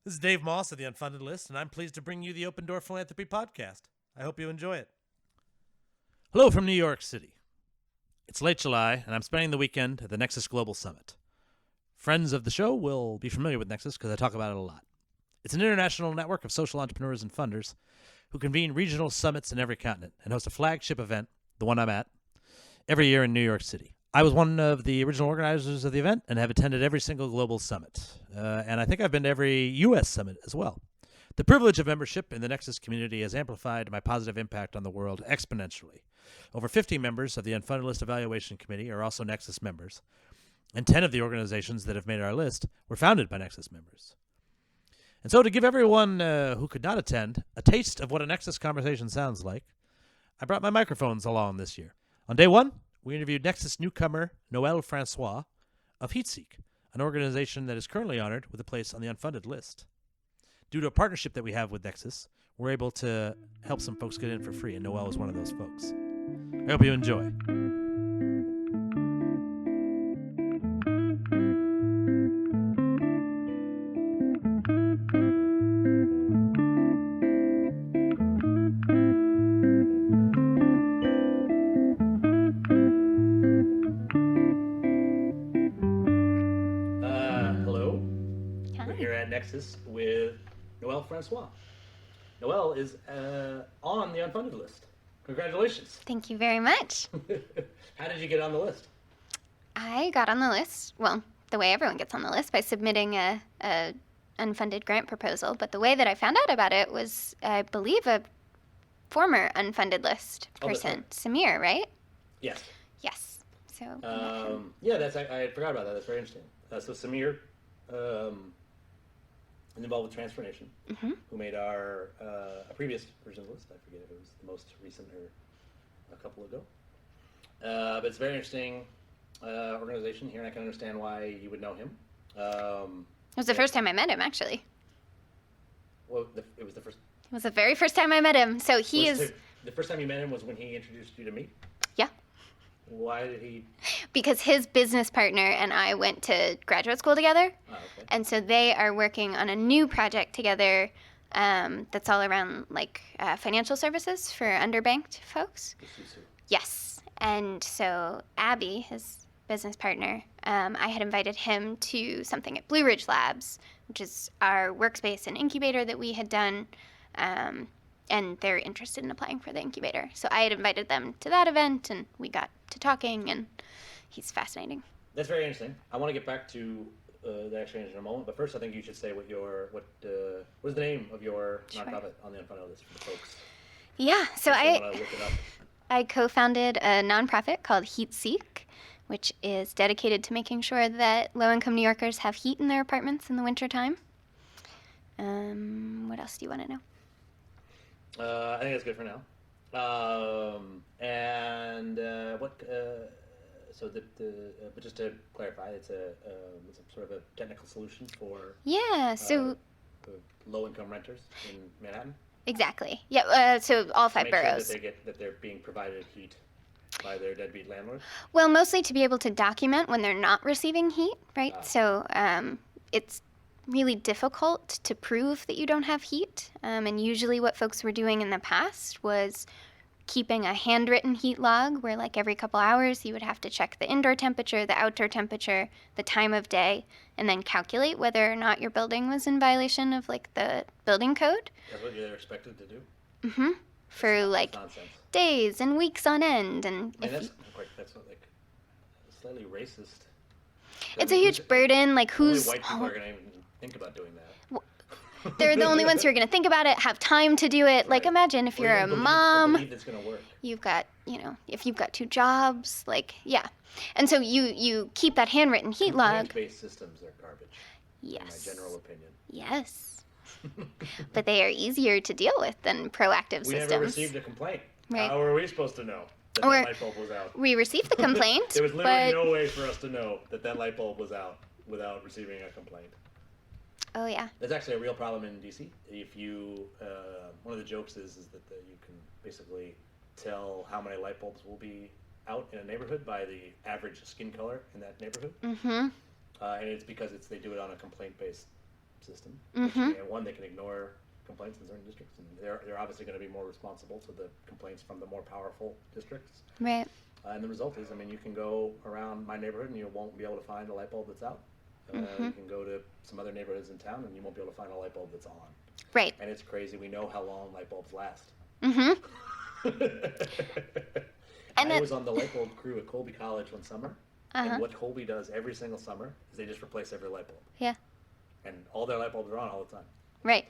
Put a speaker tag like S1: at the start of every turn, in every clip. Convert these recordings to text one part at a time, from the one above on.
S1: This is Dave Moss of the Unfunded List, and I'm pleased to bring you the Open Door Philanthropy Podcast. I hope you enjoy it. Hello from New York City. It's late July, and I'm spending the weekend at the Nexus Global Summit. Friends of the show will be familiar with Nexus because I talk about it a lot. It's an international network of social entrepreneurs and funders who convene regional summits in every continent and host a flagship event, the one I'm at, every year in New York City. I was one of the original organizers of the event and have attended every single global summit. And I think I've been to every U.S. summit as well. The privilege of membership in the Nexus community has amplified my positive impact on the world exponentially. Over 50 members of the Unfunded List Evaluation Committee are also Nexus members, and 10 of the organizations that have made our list were founded by Nexus members. And so to give everyone who could not attend a taste of what a Nexus conversation sounds like, I brought my microphones along this year. On day one, we interviewed Nexus newcomer Noelle Francois of HeatSEEK, an organization that is currently honored with a place on the Unfunded List. Due to a partnership that we have with Nexus, we're able to help some folks get in for free, and Noelle is one of those folks. I hope you enjoy. Hello.
S2: Hi.
S1: We're here at Nexus with Noelle Francois. Noelle is on the Unfunded List. Congratulations.
S2: Thank you very much.
S1: How did you get on the list?
S2: I got on the list, well, the way everyone gets on the list, by submitting a unfunded grant proposal. But the way that I found out about it was, I believe, a former Unfunded List person, Samir, right?
S1: Yes.
S2: Yes. So.
S1: Yeah, I forgot about that. That's very interesting. So Samir is involved with Transformation, who made our a previous version of the list. I forget if it was the most recent or a couple ago. But it's a very interesting organization here, and I can understand why you would know him.
S2: It was the first time I met him, actually.
S1: Well, it was the first.
S2: It was the very first time I met him. So he is.
S1: The first time you met him was when he introduced you to me?
S2: Yeah.
S1: Why did he?
S2: Because his business partner and I went to graduate school together.
S1: Oh, okay.
S2: And so they are working on a new project together that's all around like financial services for underbanked folks. Yes. And so Abby, his business partner, I had invited him to something at Blue Ridge Labs, which is our workspace and incubator that we had done. And they're interested in applying for the incubator. So I had invited them to that event, and we got to talking, and he's fascinating.
S1: That's very interesting. I want to get back to the exchange in a moment, but first I think you should say what is the name of your nonprofit on the Unfunded List for the folks.
S2: Yeah, so
S1: Look it up.
S2: I co-founded a nonprofit called HeatSEEK, which is dedicated to making sure that low-income New Yorkers have heat in their apartments in the wintertime. What else do you want to know?
S1: I think that's good for now. But just to clarify, it's a sort of a technical solution for low-income renters in Manhattan.
S2: Exactly. Yeah. So all 5 boroughs.
S1: Sure that they're being provided heat by their deadbeat landlord.
S2: Well, mostly to be able to document when they're not receiving heat, right? So it's really difficult to prove that you don't have heat. And usually what folks were doing in the past was keeping a handwritten heat log where like every couple hours you would have to check the indoor temperature, the outdoor temperature, the time of day, and then calculate whether or not your building was in violation of like the building code.
S1: That's what you're expected to do?
S2: Mm-hmm. For like days and weeks on end. And
S1: that's like slightly racist.
S2: It's a huge burden. Like who's...
S1: Only white people are going to even think about doing that.
S2: They're the only ones who are going to think about it, have time to do it. Right. Like, imagine if you're a mom,
S1: believe it's going to work.
S2: You've got, if you've got 2 jobs, like, yeah. And so you keep that handwritten heat log.
S1: Complaint-based systems are garbage.
S2: Yes.
S1: In my general opinion.
S2: Yes. But they are easier to deal with than proactive systems.
S1: We never received a complaint.
S2: Right.
S1: How are we supposed to know that the light bulb was out?
S2: We received the complaint.
S1: There was literally no way for us to know that light bulb was out without receiving a complaint.
S2: Oh, yeah.
S1: That's actually a real problem in DC. If you, one of the jokes is that you can basically tell how many light bulbs will be out in a neighborhood by the average skin color in that neighborhood.
S2: Mm-hmm.
S1: And it's because they do it on a complaint-based system.
S2: Mm-hmm.
S1: One, they can ignore complaints in certain districts, and they're obviously going to be more responsible to the complaints from the more powerful districts.
S2: Right.
S1: And the result is, I mean, you can go around my neighborhood and you won't be able to find a light bulb that's out. You can go to some other neighborhoods in town and you won't be able to find a light bulb that's on.
S2: Right.
S1: And it's crazy. We know how long light bulbs last.
S2: Mm-hmm.
S1: I was on the light bulb crew at Colby College one summer. And what Colby does every single summer is they just replace every light bulb.
S2: Yeah.
S1: And all their light bulbs are on all the time.
S2: Right.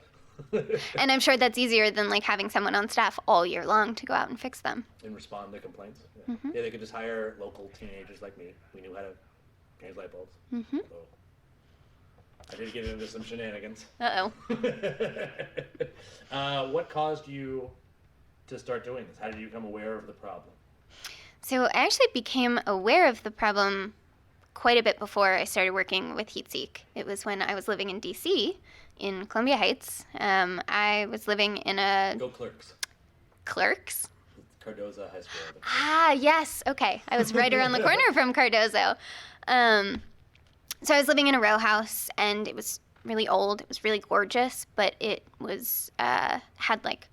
S2: And I'm sure that's easier than like having someone on staff all year long to go out and fix them.
S1: And respond to complaints. Yeah, yeah, they could just hire local teenagers like me. We knew how to change light bulbs. So I did get into some shenanigans.
S2: Uh-oh.
S1: What caused you to start doing this? How did you become aware of the problem?
S2: So I actually became aware of the problem quite a bit before I started working with HeatSEEK. It was when I was living in DC, in Columbia Heights. I was living in a...
S1: Go Clerks.
S2: Clerks?
S1: Cardozo High School.
S2: Ah, yes. Okay. I was right around the corner from Cardozo. So I was living in a row house, and it was really old. It was really gorgeous, but it was had like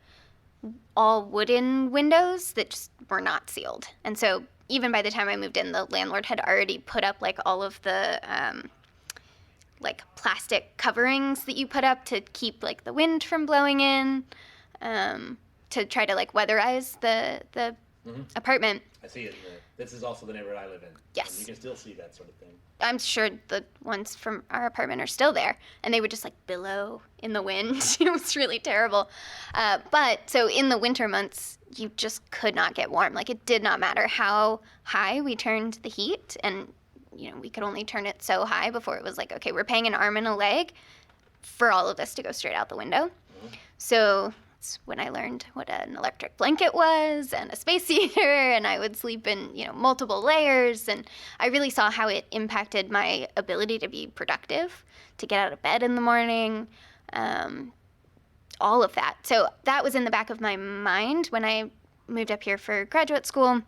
S2: all wooden windows that just were not sealed. And so even by the time I moved in, the landlord had already put up like all of the like plastic coverings that you put up to keep like the wind from blowing in, to try to like weatherize the apartment.
S1: I see it. This is also the neighborhood I live in.
S2: Yes.
S1: And you can still see that sort of thing.
S2: I'm sure the ones from our apartment are still there, and they would just like billow in the wind. It was really terrible. But so in the winter months, you just could not get warm. Like it did not matter how high we turned the heat, and you know we could only turn it so high before it was like, okay, we're paying an arm and a leg for all of this to go straight out the window. So that's when I learned what an electric blanket was and a space heater, and I would sleep in, you know, multiple layers, and I really saw how it impacted my ability to be productive, to get out of bed in the morning, all of that. So that was in the back of my mind when I moved up here for graduate school,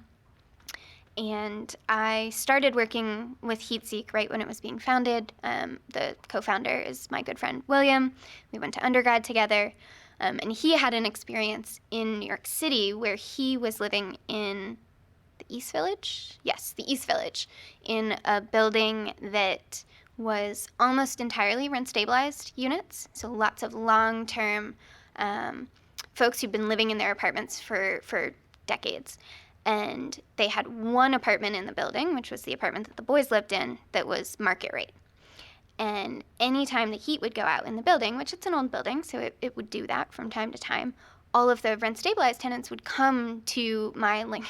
S2: and I started working with HeatSEEK right when it was being founded. The co-founder is my good friend William. We went to undergrad together. And he had an experience in New York City where he was living in the East Village? Yes, the East Village, in a building that was almost entirely rent-stabilized units. So lots of long-term folks who'd been living in their apartments for decades. And they had one apartment in the building, which was the apartment that the boys lived in, that was market rate. And anytime the heat would go out in the building, which it's an old building, so it would do that from time to time, all of the rent-stabilized tenants would come to my, like,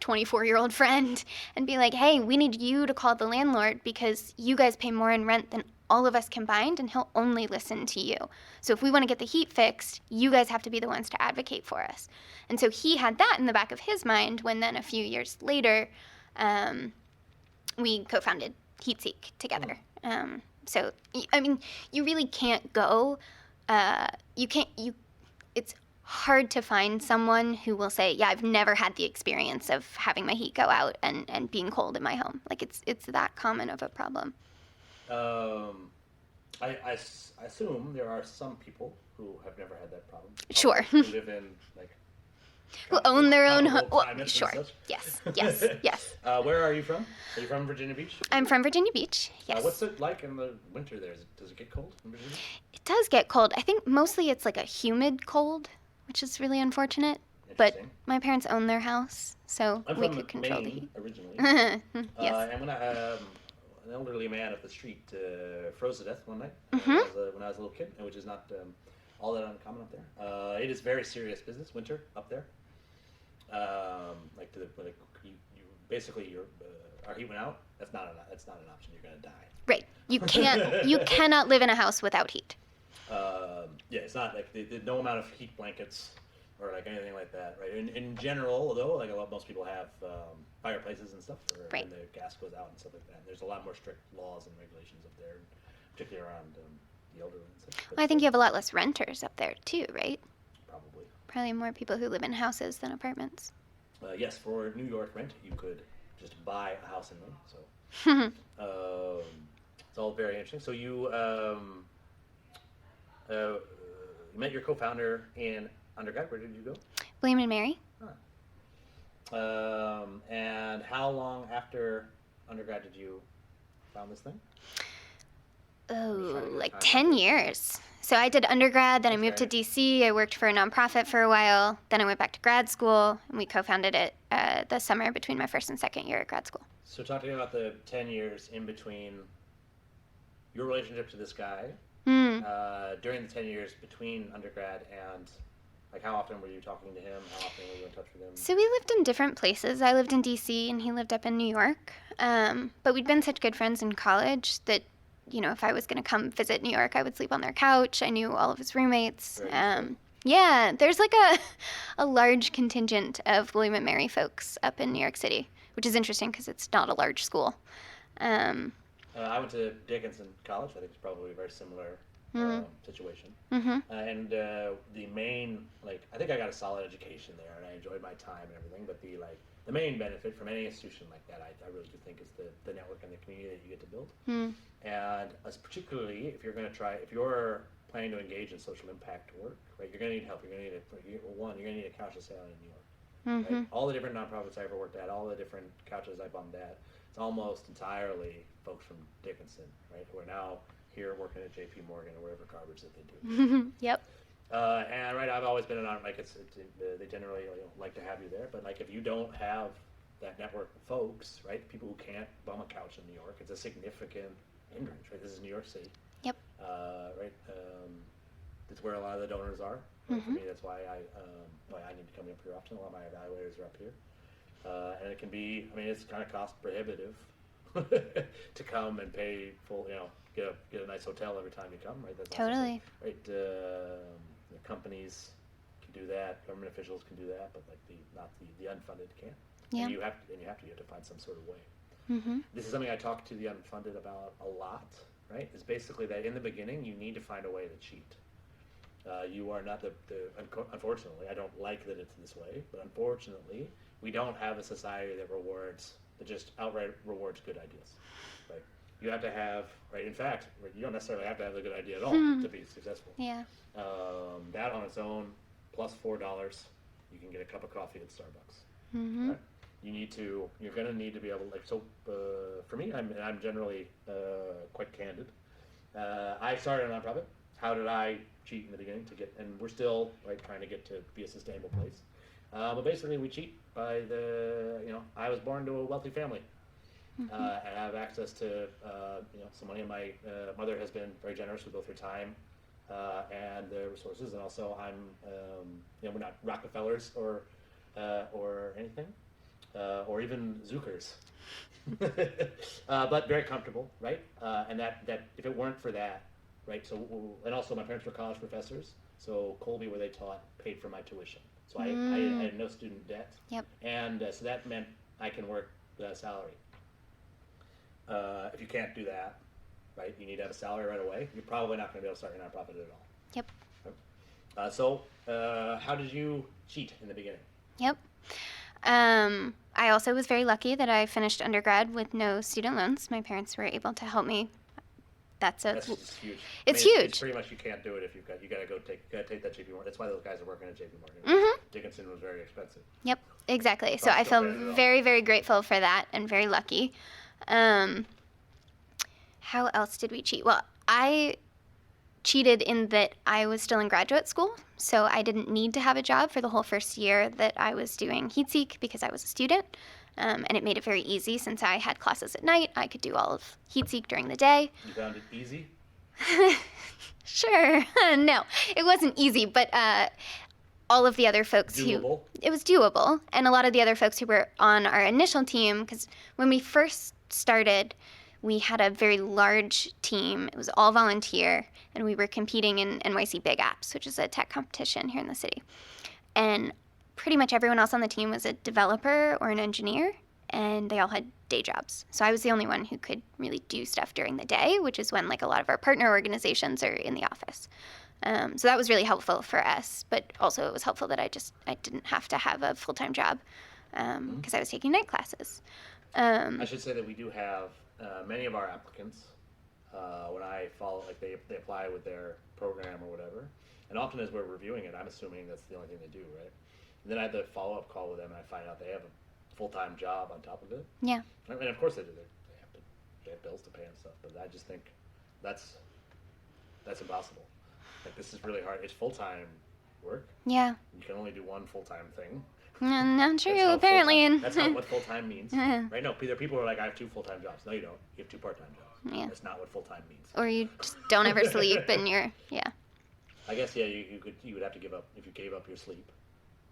S2: 24-year-old friend and be like, hey, we need you to call the landlord because you guys pay more in rent than all of us combined, and he'll only listen to you. So if we want to get the heat fixed, you guys have to be the ones to advocate for us. And so he had that in the back of his mind when then a few years later, we co-founded HeatSEEK together. So, I mean, you really can't go, it's hard to find someone who will say, yeah, I've never had the experience of having my heat go out and being cold in my home. Like, it's that common of a problem.
S1: I assume there are some people who have never had that problem.
S2: Sure.
S1: Who live in, like...
S2: Who own their own home. Well,
S1: climates
S2: sure.
S1: and such.
S2: Yes.
S1: Where are you from? Are you from Virginia Beach?
S2: I'm from Virginia Beach, yes.
S1: What's it like in the winter there? Does it get cold in Virginia?
S2: It does get cold. I think mostly it's like a humid cold, which is really unfortunate. But my parents own their house, so we could control the heat.
S1: Originally.
S2: Yes.
S1: And when an elderly man up the street froze to death one night when I was a little kid, which is not all that uncommon up there. It is very serious business, winter up there. Our heat went out. That's not an option. You're gonna die.
S2: Right. You cannot live in a house without heat.
S1: It's not like no amount of heat blankets or like anything like that, right? In general, though, like most people have fireplaces and stuff when the gas goes out and stuff like that. There's a lot more strict laws and regulations up there, particularly around the elderly and stuff.
S2: Well, I think you have a lot less renters up there too, right?
S1: Probably
S2: more people who live in houses than apartments.
S1: Yes, for New York rent, you could just buy a house and live. So it's all very interesting. So you you met your co-founder in undergrad. Where did you go?
S2: William and Mary.
S1: And how long after undergrad did you found this thing?
S2: Oh, like 10 years. So I did undergrad, then I moved to DC. I worked for a nonprofit for a while. Then I went back to grad school, and we co-founded it the summer between my first and second year at grad school.
S1: So talk to me about the 10 years in between your relationship to this guy, during the 10 years between undergrad and, like, how often were you talking to him? How often were you in touch with him?
S2: So we lived in different places. I lived in DC, and he lived up in New York. But we'd been such good friends in college that, you know, if I was going to come visit New York, I would sleep on their couch. I knew all of his roommates. Yeah, there's like a large contingent of William and Mary folks up in New York City, which is interesting because it's not a large school.
S1: I went to Dickinson College. I think it's probably a very similar situation. And the main, like, I think I got a solid education there, and I enjoyed my time and everything. But the main benefit from any institution like that, I really do think, is the network and the community that you get to build. And particularly if you're planning to engage in social impact work, right? You're going to need help. You're going to need a couch to sit on in New York. Right? All the different nonprofits I ever worked at, all the different couches I bummed at, it's almost entirely folks from Dickinson, right? Who are now here working at J.P. Morgan or whatever garbage that they do.
S2: Yep.
S1: And right, I've always been like they generally like to have you there, but like if you don't have that network of folks, right? People who can't bum a couch in New York, it's a significant hindrance, right? This is New York City. Yep. Right. It's where a lot of the donors are. Right? For me, that's why I need to come up here often. A lot of my evaluators are up here, and it can be. I mean, it's kind of cost prohibitive to come and pay full. Get a nice hotel every time you come. Right. That's
S2: totally.
S1: Right. Companies can do that. Government officials can do that, but like the unfunded can't.
S2: Yeah.
S1: And you have to find some sort of way. This is something I talk to the unfunded about a lot, right? Is basically that in the beginning, you need to find a way to cheat. You are not unfortunately, I don't like that it's this way, but unfortunately, we don't have a society that just outright rewards good ideas, right? You have to have, right, in fact, you don't necessarily have to have a good idea at all to be successful.
S2: Yeah.
S1: That on its own, plus $4, you can get a cup of coffee at Starbucks. Right? You're going to need to be able, like, so for me, I'm generally quite candid. I started a nonprofit. How did I cheat in the beginning and we're still, right, trying to get to be a sustainable place. But basically we cheat by I was born to a wealthy family. And I have access to, some money. My mother has been very generous with both her time and the resources. And also we're not Rockefellers or anything. Or even Zuckers, but very comfortable, right? And that if it weren't for that, right? So, and also my parents were college professors, so Colby, where they taught, paid for my tuition. So I had no student debt. Yep. And so that meant I can work the salary. If you can't do that, right? You need to have a salary right away. You're probably not going to be able to start your nonprofit at all.
S2: Yep.
S1: So how did you cheat in the beginning?
S2: Yep. I also was very lucky that I finished undergrad with no student loans. My parents were able to help me. That's
S1: just huge.
S2: It's huge.
S1: It's pretty much you can't do it if you got to take that JP Morgan. That's why those guys are working at JP Morgan. Dickinson was very expensive.
S2: Yep, exactly. So I feel very, very grateful for that and very lucky. How else did we cheat? Well, I cheated in that I was still in graduate school, so I didn't need to have a job for the whole first year that I was doing HeatSEEK because I was a student, and it made it very easy since I had classes at night. I could do all of HeatSEEK during the day.
S1: You found it easy?
S2: Sure. No, it wasn't easy, but all of the other folks it was doable, and a lot of the other folks who were on our initial team, because when we first started, we had a very large team. It was all volunteer, and we were competing in NYC Big Apps, which is a tech competition here in the city. And pretty much everyone else on the team was a developer or an engineer, and they all had day jobs. So I was the only one who could really do stuff during the day, which is when like a lot of our partner organizations are in the office. So that was really helpful for us, but also it was helpful that I didn't have to have a full-time job because I was taking night classes.
S1: I should say that we do have many of our applicants when I follow, like they apply with their program or whatever. And often as we're reviewing it, I'm assuming that's the only thing they do, right? And then I have the follow-up call with them, and I find out they have a full-time job on top of it.
S2: Yeah.
S1: And of course they do. They have bills to pay and stuff. But I just think that's impossible. Like, this is really hard. It's full-time work.
S2: Yeah.
S1: You can only do one full-time thing.
S2: Not true, apparently.
S1: That's not what full-time means. Right? No, there are people who are like, I have 2 full-time jobs. No, you don't. You have 2 part-time jobs.
S2: Yeah.
S1: That's not what full-time means.
S2: Or you just don't ever sleep and
S1: I guess, yeah, you would have to give up, if you gave up your sleep,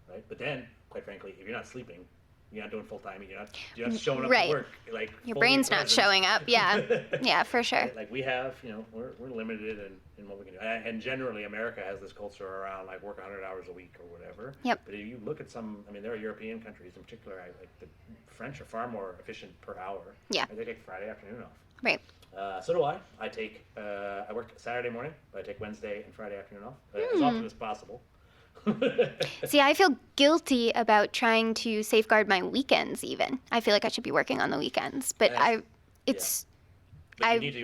S1: right? But then, quite frankly, if you're not sleeping, you're not doing full-time, you're not showing up to work. Like,
S2: your brain's not showing up, yeah. Yeah, for sure.
S1: Right? Like, we have, we're limited in what we can do. And generally, America has this culture around, like, work 100 hours a week or whatever.
S2: Yep.
S1: But if you look at there are European countries in particular, like the French are far more efficient per hour.
S2: Yeah.
S1: They take Friday afternoon off.
S2: Right.
S1: So do I. I work Saturday morning, but I take Wednesday and Friday afternoon off as often as possible.
S2: See, I feel guilty about trying to safeguard my weekends even. I feel like I should be working on the weekends, but
S1: you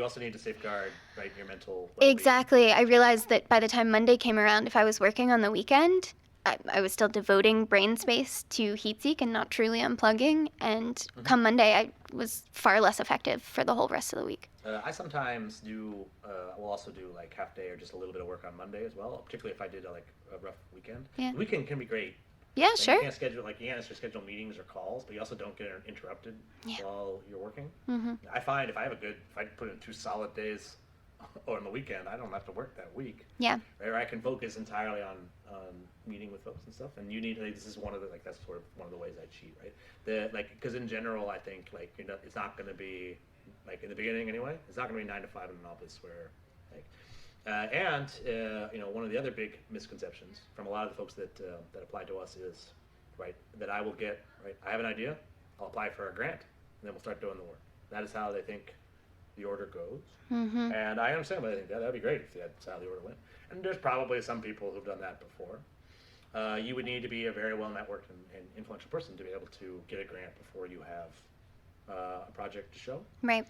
S1: also need to safeguard, right, your mental well-being.
S2: Exactly. I realized that by the time Monday came around, if I was working on the weekend, I was still devoting brain space to HeatSEEK and not truly unplugging. And come Monday, I was far less effective for the whole rest of the week.
S1: I sometimes will also do like half day or just a little bit of work on Monday as well, particularly if I did a rough weekend.
S2: Yeah.
S1: The weekend can be great.
S2: Yeah,
S1: like,
S2: sure.
S1: You can't necessarily schedule meetings or calls, but you also don't get interrupted while you're working. Mm-hmm. I find if I put in 2 solid days on the weekend, I don't have to work that week.
S2: Yeah.
S1: Right? Or I can focus entirely on meeting with folks and stuff. And this is one of the, that's sort of one of the ways I cheat, right? Because in general, I think, it's not going to be, in the beginning anyway, it's not going to be 9 to 5 in an office where, one of the other big misconceptions from a lot of the folks that apply to us is, right, that I will get, right, I have an idea, I'll apply for a grant, and then we'll start doing the work. That is how they think the order goes. Mm-hmm. And I understand, but I think that'd be great if that's how the order went. And there's probably some people who've done that before. You would need to be a very well-networked and influential person to be able to get a grant before you have a project to show.
S2: Right.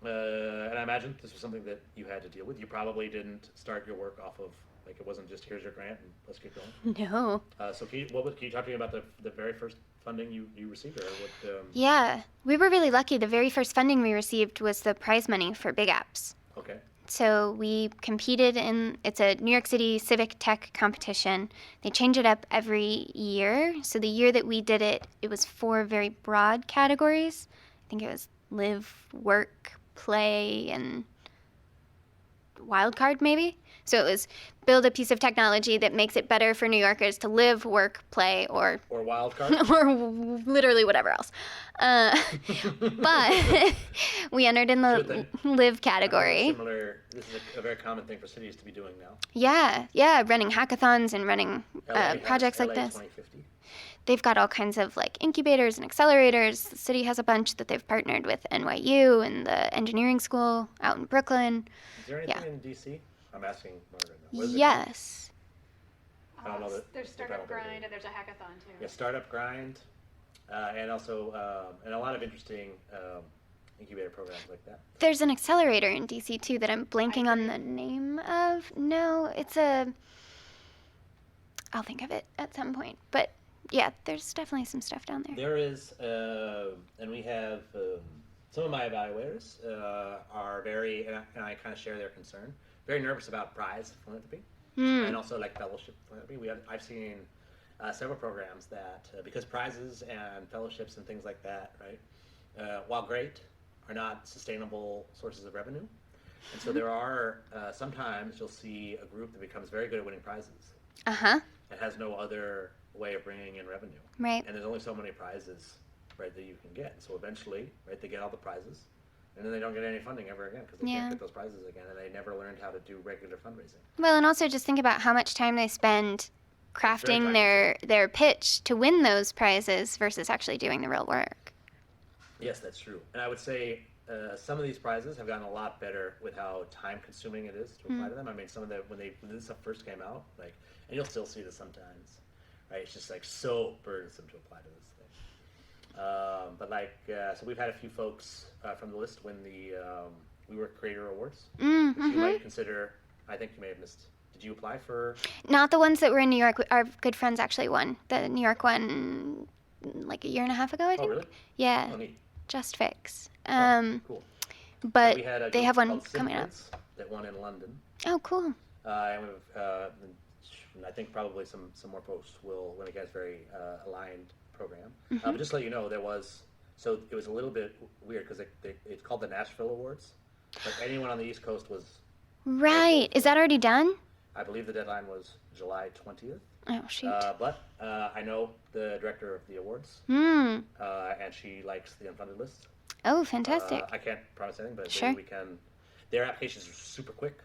S1: And I imagine this was something that you had to deal with. You probably didn't start your work off of, it wasn't just, here's your grant and let's get going.
S2: No.
S1: So can you talk to me about the very first funding you received? Or what?
S2: Yeah, we were really lucky. The very first funding we received was the prize money for Big Apps.
S1: Okay.
S2: So we competed it's a New York City civic tech competition. They change it up every year. So the year that we did it, it was 4 very broad categories. I think it was live, work, play, and wildcard maybe. So it was build a piece of technology that makes it better for New Yorkers to live, work, play, or
S1: wildcard,
S2: or literally whatever else. But we entered in the live category.
S1: This is a very common thing for cities to be doing now.
S2: Yeah, running hackathons and running projects like this.
S1: 2050.
S2: They've got all kinds of incubators and accelerators. The city has a bunch that they've partnered with NYU and the engineering school out in Brooklyn.
S1: Is there anything in DC? I'm asking Margaret now.
S2: Yes.
S1: I don't know
S3: there's Startup Grind and there's a hackathon too.
S1: Yeah, Startup Grind, and also and a lot of interesting incubator programs like that.
S2: There's an accelerator in DC too that I'm blanking on the name of. No, it's I'll think of it at some point. But yeah, there's definitely some stuff down there.
S1: There is, and we have some of my evaluators are very, and I kind of share their concern, very nervous about prize philanthropy and also fellowship philanthropy. I've seen several programs that because prizes and fellowships and things like that, right, while great, are not sustainable sources of revenue. And so there are sometimes you'll see a group that becomes very good at winning prizes. It has no other way of bringing in revenue.
S2: Right.
S1: And there's only so many prizes, right, that you can get. So eventually, right, they get all the prizes, and then they don't get any funding ever again because they can't get those prizes again, and they never learned how to do regular fundraising.
S2: Well, and also just think about how much time they spend crafting their pitch to win those prizes versus actually doing the real work.
S1: Yes, that's true. And I would say some of these prizes have gotten a lot better with how time-consuming it is to apply to them. I mean, some of when this stuff first came out, and you'll still see this sometimes, right? It's just so burdensome to apply to this But so we've had a few folks from the list win the We Were Creator Awards,
S2: Mm,
S1: which you
S2: mhm.
S1: might consider. I think you may have missed. Did you apply for?
S2: Not the ones that were in New York. Our good friends actually won the New York one like a year and a half ago, I
S1: Oh,
S2: think.
S1: really?
S2: Yeah,
S1: Oh, neat.
S2: Just Fix.
S1: Cool.
S2: But
S1: we had a
S2: they
S1: group
S2: have one
S1: called
S2: coming up.
S1: Simplets that won in London.
S2: Oh, cool.
S1: And I think probably some more folks will when it gets very aligned program. But just to let you know, it was a little bit weird because it's called the Nashville Awards, but anyone on the East Coast was
S2: Right. Is that already done?
S1: I believe the deadline was July 20th.
S2: Oh, shoot.
S1: But I know the director of the awards,
S2: Hmm.
S1: and she likes the Unfunded List.
S2: Oh, fantastic.
S1: I can't promise anything, but
S2: Sure.
S1: maybe we can. Their applications are super quick.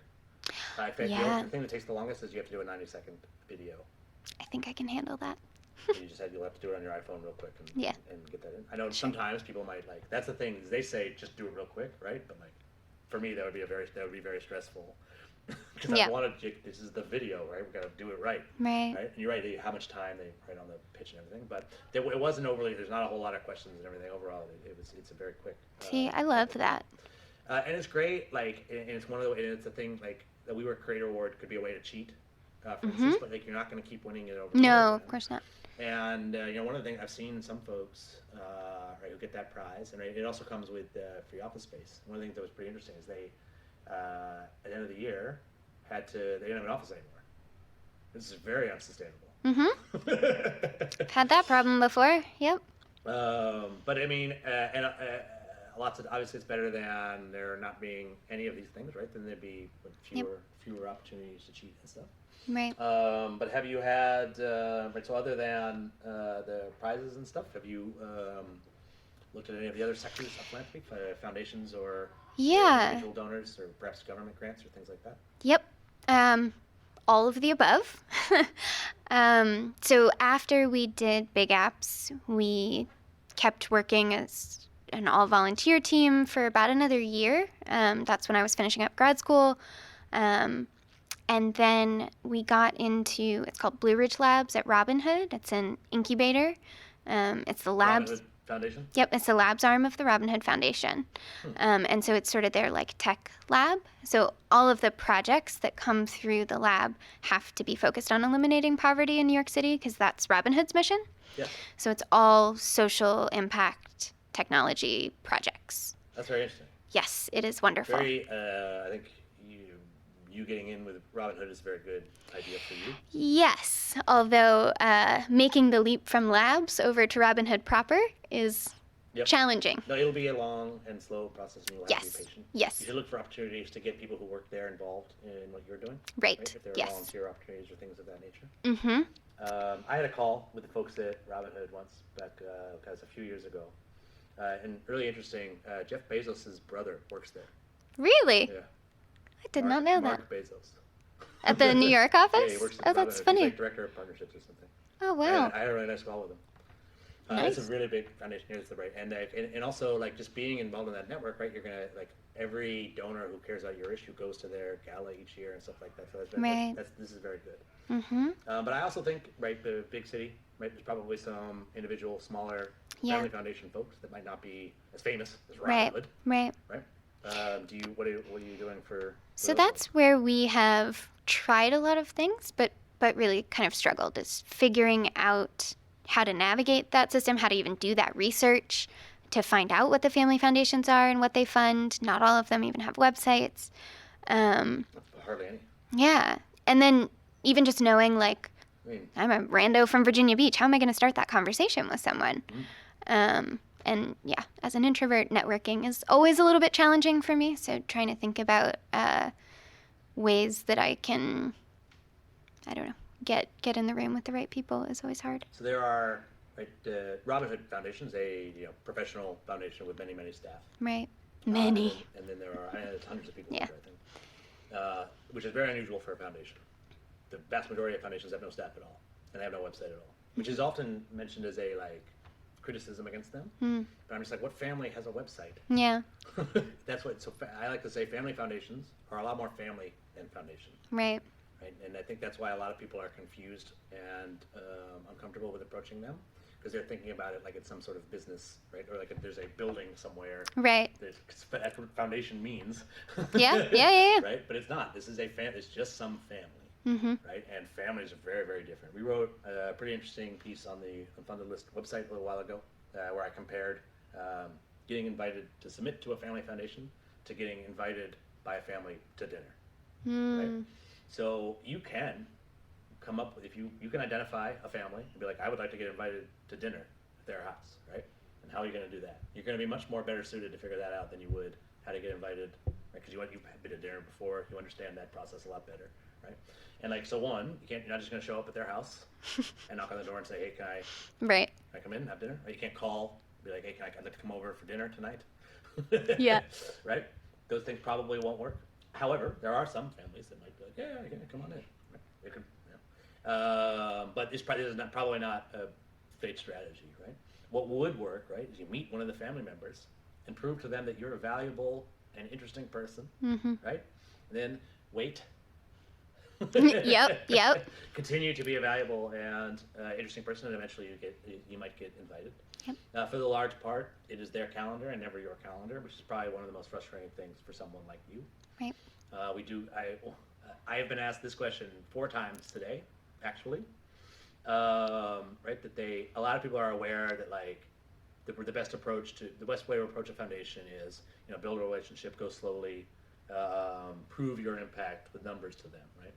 S1: In fact,
S2: Yeah.
S1: the thing that takes the longest is you have to do a 90-second video.
S2: I think I can handle that.
S1: And you'll have to do it on your iPhone real quick and get that in. I know sometimes people might that's the thing is they say just do it real quick, right? But for me that would be very stressful because
S2: Yeah.
S1: I wanted this is the video, right? We got to do it right.
S2: Right.
S1: And you're right. How much time they write on the pitch and everything, but it wasn't overly. There's not a whole lot of questions and everything overall. It's a very quick.
S2: See, I love that.
S1: And it's great. And it's one of the. And it's a thing that We Were Creator Award could be a way to cheat. For instance, but you're not going to keep winning it over. and
S2: No,
S1: over
S2: of
S1: again.
S2: course not.
S1: And one of the things I've seen some folks who get that prize, and it also comes with free office space. One of the things that was pretty interesting is they, at the end of the year, they didn't have an office anymore. This is very unsustainable.
S2: Mm-hmm. Had that problem before. Yep.
S1: But I mean, lots of obviously it's better than there not being any of these things, right? Then there'd be fewer opportunities to cheat and stuff.
S2: Right.
S1: But have you had, so other than the prizes and stuff, have you looked at any of the other sectors of philanthropy, foundations or individual donors or perhaps government grants or things like that?
S2: Yep. All of the above. So after we did Big Apps, we kept working as an all-volunteer team for about another year. That's when I was finishing up grad school. And then we got into, it's called Blue Ridge Labs at Robin Hood. It's an incubator. It's the labs.
S1: Robin Hood Foundation?
S2: Yep, it's the labs arm of the Robin Hood Foundation. And so it's sort of their tech lab. So all of the projects that come through the lab have to be focused on eliminating poverty in New York City because that's Robin Hood's mission.
S1: Yeah.
S2: So it's all social impact technology projects.
S1: That's very interesting.
S2: Yes, it is wonderful.
S1: I think you getting in with Robin Hood is a very good idea for you.
S2: Yes, although making the leap from labs over to Robin Hood proper is challenging.
S1: No, it'll be a long and slow process, and you'll have to be patient.
S2: Yes.
S1: You should look for opportunities to get people who work there involved in what you're doing.
S2: Right.
S1: If there are volunteer opportunities or things of that nature.
S2: Mm-hmm.
S1: I had a call with the folks at Robin Hood once back, a few years ago. And really interesting, Jeff Bezos' brother works there.
S2: Really?
S1: Yeah.
S2: I did not know that.
S1: Mark Bezos.
S2: At the New York office?
S1: Yeah, he works at
S2: Oh,
S1: Robin
S2: that's
S1: Hood.
S2: funny.
S1: He's director of partnerships or something.
S2: Oh, wow.
S1: I had a really nice call with him.
S2: Nice.
S1: It's a really big foundation here. It's the right, and also just being involved in that network, right? You're gonna every donor who cares about your issue goes to their gala each year and stuff like that. So this is very good.
S2: Mm-hmm.
S1: But I also think the big city, right? There's probably some individual smaller family foundation folks that might not be as famous as Robin Hood.
S2: Right.
S1: Right. What are you doing for
S2: So
S1: those
S2: that's where we have tried a lot of things, but really kind of struggled is figuring out how to navigate that system, how to even do that research to find out what the family foundations are and what they fund. Not all of them even have websites.
S1: Hardly any.
S2: Yeah. And then even just knowing I'm a rando from Virginia Beach. How am I going to start that conversation with someone? And yeah, as an introvert, networking is always a little bit challenging for me. So trying to think about ways that I can, get in the room with the right people is always hard.
S1: So there are Robin Hood Foundation is a professional foundation with many staff.
S2: Right. Many.
S1: And then there are there's hundreds of people there, I think, which is very unusual for a foundation. The vast majority of foundations have no staff at all, and they have no website at all, which is often mentioned as a criticism against them. But I'm just what family has a website?
S2: Yeah.
S1: That's what. So I like to say family foundations are a lot more family than foundation.
S2: Right.
S1: Right? And I think that's why a lot of people are confused and uncomfortable with approaching them, because they're thinking about it like it's some sort of business, right? Or like there's a building somewhere.
S2: Right.
S1: That's what foundation means.
S2: Yeah.
S1: Right? But it's not. This is it's just some family.
S2: Mm-hmm.
S1: Right? And families are very, very different. We wrote a pretty interesting piece on the Unfunded List website a little while ago where I compared getting invited to submit to a family foundation to getting invited by a family to dinner. Right? So you can come up with, you can identify a family and be like, I would like to get invited to dinner at their house, right? And how are you going to do that? You're going to be much more better suited to figure that out than you would how to get invited, right? Because you've been to dinner before, you understand that process a lot better, right? And like, so one, you're not just going to show up at their house and knock on the door and say, hey, can I come in and have dinner? Or you can't call, be like, hey, I'd like to come over for dinner tonight.
S2: Yeah.
S1: Right? Those things probably won't work. However, there are some families that might be like, yeah, come on in. Right? They could, but this probably not a great strategy, right? What would work, right, is you meet one of the family members and prove to them that you're a valuable and interesting person, right? And then wait.
S2: Yep.
S1: Continue to be a valuable and interesting person, and eventually you might get invited.
S2: Yep.
S1: For the large part, it is their calendar and never your calendar, which is probably one of the most frustrating things for someone like you.
S2: Right.
S1: I have been asked this question 4 times today, actually. Right, that a lot of people are aware that like the best way to approach a foundation is, build a relationship, go slowly, prove your impact with numbers to them, right?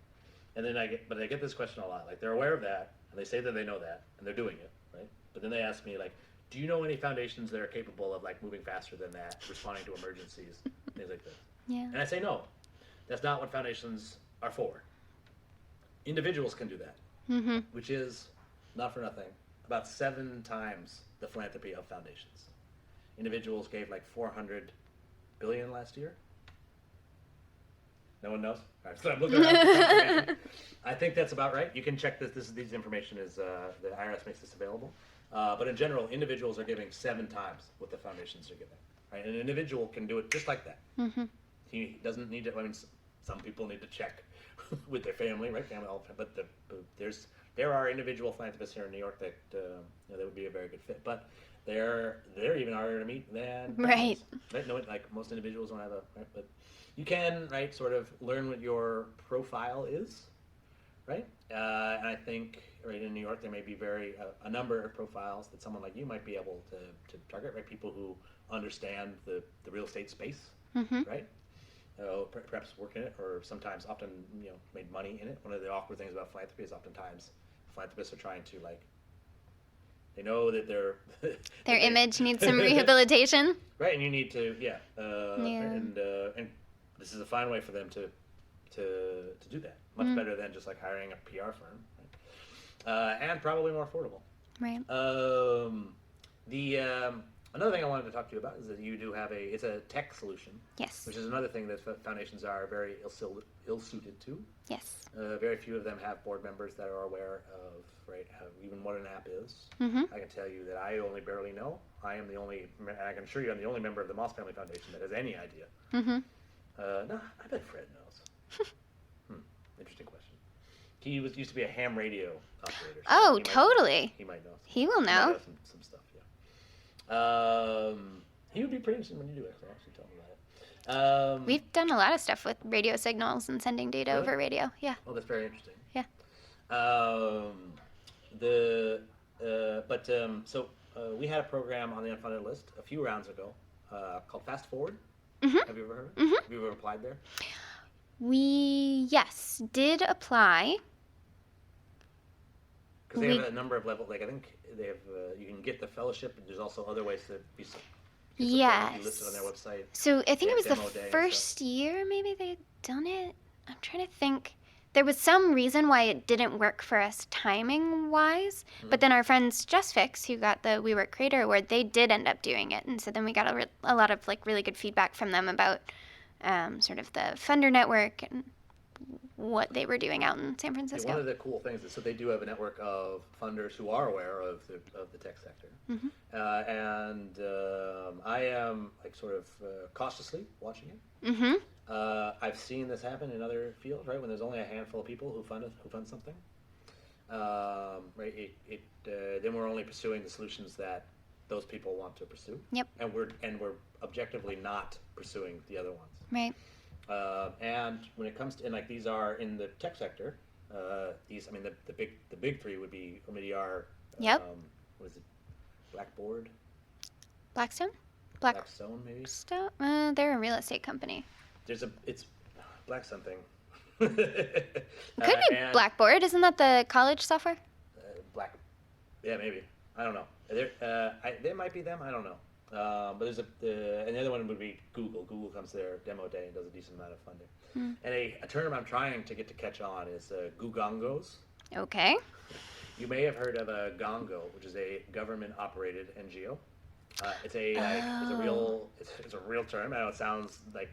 S1: And then I get this question a lot. Like, they're aware of that, and they say that they know that, and they're doing it, right? But then they ask me, like, do you know any foundations that are capable of like moving faster than that, responding to emergencies, things like this?
S2: Yeah.
S1: And I say no. That's not what foundations are for. Individuals can do that, which is, not for nothing, about 7 times the philanthropy of foundations. Individuals gave like $400 billion last year. No one knows? All right, so I'm looking around. I think that's about right. You can check this. This information is, the IRS makes this available. But in general, individuals are giving 7 times what the foundations are giving. Right? And an individual can do it just like that. He doesn't need to, some people need to check with their family, right? Family, all the time. But there are individual philanthropists here in New York that that would be a very good fit. But they're even harder to meet than
S2: Right.
S1: Right? No, like most individuals don't have a right, but you can sort of learn what your profile is, right? And I think in New York there may be a number of profiles that someone like you might be able to target, right? People who understand the real estate space, right? Perhaps work in it, or often made money in it. One of the awkward things about philanthropy is oftentimes philanthropists are trying to they know that
S2: their image needs some rehabilitation.
S1: Right, and you need to and this is a fine way for them to do that. Much better than just hiring a PR firm, right? And probably more affordable.
S2: Right.
S1: Another thing I wanted to talk to you about is that you do have it's a tech solution.
S2: Yes.
S1: Which is another thing that foundations are very ill-suited to.
S2: Yes.
S1: Very few of them have board members that are aware of even what an app is. I can tell you that I only barely know. I can assure you I'm the only member of the Moss Family Foundation that has any idea. No, I bet Fred knows. Interesting question. He used to be a ham radio operator. So
S2: totally.
S1: He might know.
S2: He will know.
S1: He might know some stuff, yeah. He would be pretty interested when you do it, so actually tell me about it.
S2: We've done a lot of stuff with radio signals and sending data over radio. Yeah.
S1: Oh, that's very interesting.
S2: Yeah.
S1: We had a program on the Unfunded List a few rounds ago called Fast Forward. Have you ever heard of it? Have you ever applied there?
S2: We did apply.
S1: Because they have a number of levels. I think they have. You can get the fellowship, but there's also other ways to be.
S2: Yes.
S1: Be listed on their website.
S2: So I think it was the first year maybe they had done it. I'm trying to think. There was some reason why it didn't work for us timing-wise, but then our friends JustFix, who got the WeWork Creator Award, they did end up doing it, and so then we got a lot of really good feedback from them about sort of the funder network and what they were doing out in San Francisco.
S1: Yeah, one of the cool things is they do have a network of funders who are aware of the tech sector, and I am cautiously watching it. I've seen this happen in other fields, right? When there's only a handful of people who fund something. right? Then we're only pursuing the solutions that those people want to pursue.
S2: Yep.
S1: And we're objectively not pursuing the other ones.
S2: Right.
S1: And when it comes to, and like these are in the tech sector, these, I mean, the big three would be Omidyar.
S2: Yep.
S1: What is it? Blackboard?
S2: Blackstone?
S1: Blackstone, maybe?
S2: They're a real estate company.
S1: It's Black something.
S2: Could be Blackboard. Isn't that the college software?
S1: Yeah, maybe. I don't know. There might be them. I don't know. But there's and the other one would be Google. Google comes to their demo day and does a decent amount of funding. And a term I'm trying to get to catch on is Gugongos.
S2: Okay.
S1: You may have heard of a Gongo, which is a government-operated NGO. It's a real term. I know it sounds like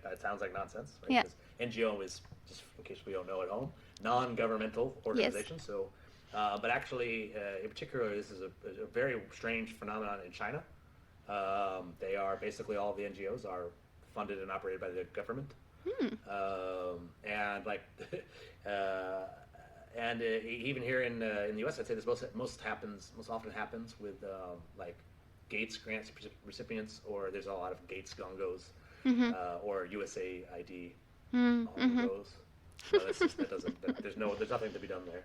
S1: nonsense. Right?
S2: Yeah.
S1: Because NGO is, just in case we don't know at home, non-governmental organization.
S2: Yes.
S1: So, but actually, in particular, this is a very strange phenomenon in China. They are basically all of the NGOs are funded and operated by the government. And like, even here in the U.S., I'd say this most often happens with like Gates grants recipients, or there's a lot of Gates Gongos, or USAID Gongos. No, there's nothing to be done there,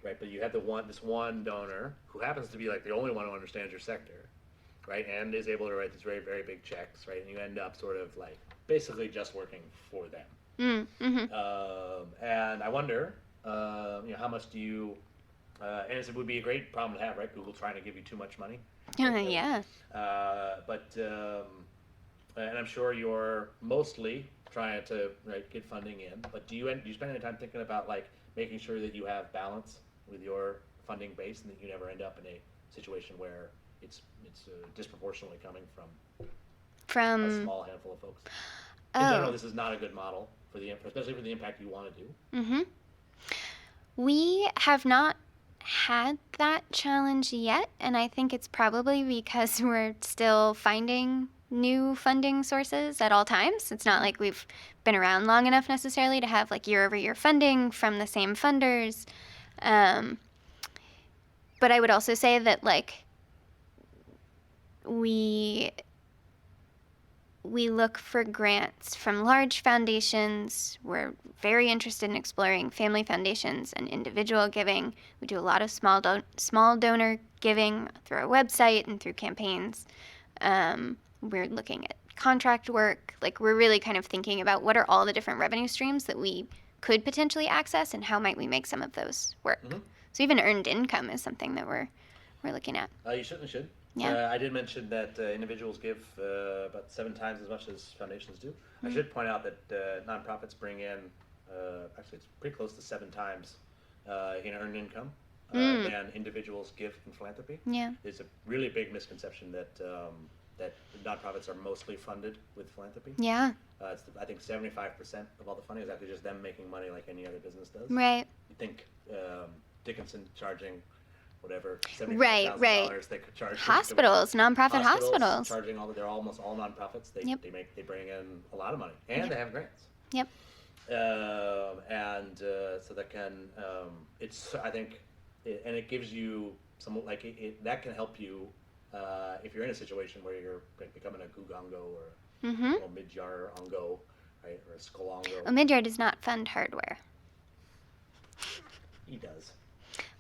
S1: right? But you have this one donor who happens to be like the only one who understands your sector, right, and is able to write these very, very big checks, right, and you end up sort of like basically just working for them. And I wonder, how much do you? And it would be a great problem to have, right? Google trying to give you too much money.
S2: Yeah.
S1: And I'm sure you're mostly trying to get funding in. But do you spend any time thinking about like making sure that you have balance with your funding base, and that you never end up in a situation where it's disproportionately coming from a small handful of folks? In general, this is not a good model especially for the impact you want to do.
S2: We have not had that challenge yet, and I think it's probably because we're still finding new funding sources at all times. It's not like we've been around long enough necessarily to have like year-over-year funding from the same funders. But I would also say that like we look for grants from large foundations. We're very interested in exploring family foundations and individual giving. We do a lot of small donor giving through our website and through campaigns. We're looking at contract work. Like, we're really kind of thinking about what are all the different revenue streams that we could potentially access, and how might we make some of those work. So even earned income is something that we're looking at.
S1: You certainly should.
S2: Yeah.
S1: I did mention that individuals give about 7 times as much as foundations do. I should point out that nonprofits bring in, actually it's pretty close to 7 times in earned income than individuals give in philanthropy.
S2: Yeah.
S1: There's a really big misconception that that nonprofits are mostly funded with philanthropy.
S2: Yeah.
S1: I think 75% of all the funding is actually just them making money like any other business does.
S2: Right.
S1: You think Dickinson charging whatever
S2: Right.
S1: $75,000 they could charge
S2: Hospitals, nonprofit hospitals.
S1: Charging they're almost all nonprofits. They bring in a lot of money, and they have grants.
S2: Yep.
S1: So that can I think and it gives you some that can help you if you're in a situation where you're becoming a Gugongo or a Omidyar Ongo, right, or a Skolongo.
S2: Omidyar does not fund hardware.
S1: He does.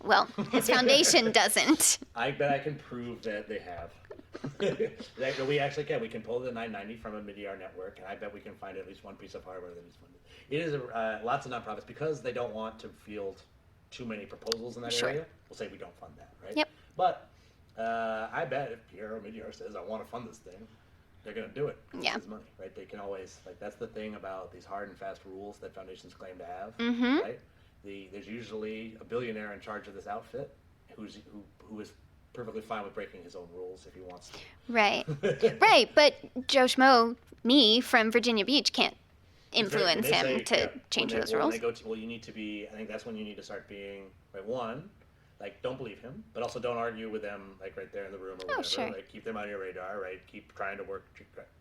S2: Well, his foundation doesn't.
S1: I bet I can prove that they have. We actually can. We can pull the 990 from a Omidyar network, and I bet we can find at least one piece of hardware that is funded. It is lots of nonprofits, because they don't want to field too many proposals in that area. We'll say we don't fund that, right?
S2: Yep.
S1: But I bet if Pierre Omidyar says, I want to fund this thing, they're going to do it.
S2: Yeah.
S1: It's his money, right? They can always, that's the thing about these hard and fast rules that foundations claim to have, right? There's usually a billionaire in charge of this outfit who is perfectly fine with breaking his own rules if he wants to.
S2: Right. Right. But Joe Schmo, me from Virginia Beach, can't influence him to change those rules.
S1: You need to be, I think that's when you need to start being, right, one, don't believe him, but also don't argue with them, right there in the room or whatever.
S2: Sure.
S1: Right? Keep them on your radar, right? Keep trying to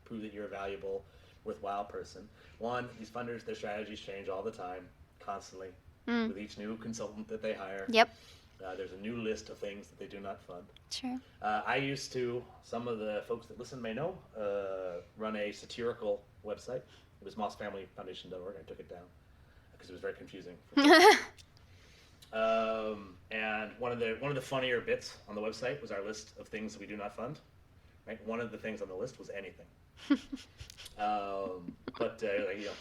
S1: prove that you're a valuable, worthwhile person. One, these funders, their strategies change all the time, constantly. with each new consultant that they hire.
S2: Yep.
S1: There's a new list of things that they do not fund.
S2: Sure.
S1: I used to, some of the folks that listen may know, run a satirical website. It was mossfamilyfoundation.org. I took it down because it was very confusing. And one of the funnier bits on the website was our list of things that we do not fund. Right? One of the things on the list was anything. But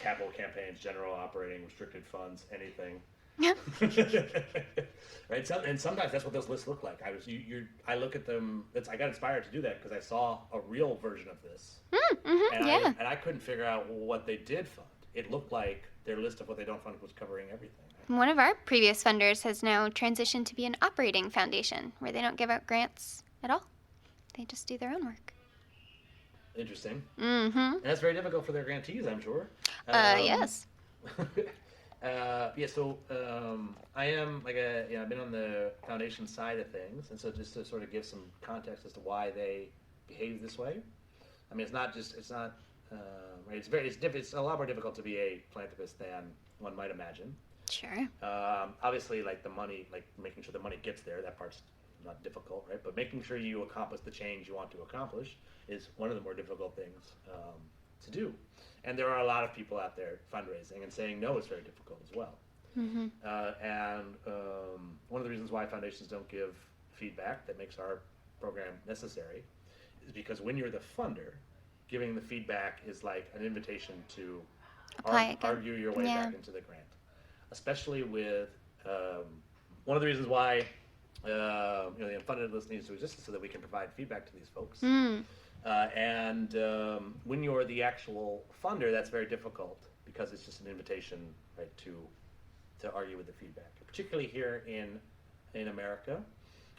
S1: capital campaigns, general operating, restricted funds, anything. Right, and sometimes that's what those lists look like. I look at them. I got inspired to do that because I saw a real version of this, and I couldn't figure out what they did fund. It looked like their list of what they don't fund was covering everything.
S2: One of our previous funders has now transitioned to be an operating foundation where they don't give out grants at all. They just do their own work.
S1: Interesting. And that's very difficult for their grantees, I'm sure.
S2: Yes.
S1: So I am I've been on the foundation side of things, and so just to sort of give some context as to why they behave this way. I mean, it's a lot more difficult to be a philanthropist than one might imagine.
S2: Sure.
S1: Obviously, the money, making sure the money gets there, that part's not difficult, right? But making sure you accomplish the change you want to accomplish is one of the more difficult things to do. And there are a lot of people out there fundraising, and saying no is very difficult as well. One of the reasons why foundations don't give feedback that makes our program necessary is because when you're the funder, giving the feedback is like an invitation to argue your way back into the grant. Especially with one of the reasons why the Unfunded List needs to exist is so that we can provide feedback to these folks. When you're the actual funder, that's very difficult because it's just an invitation, right, to argue with the feedback. Particularly here in America,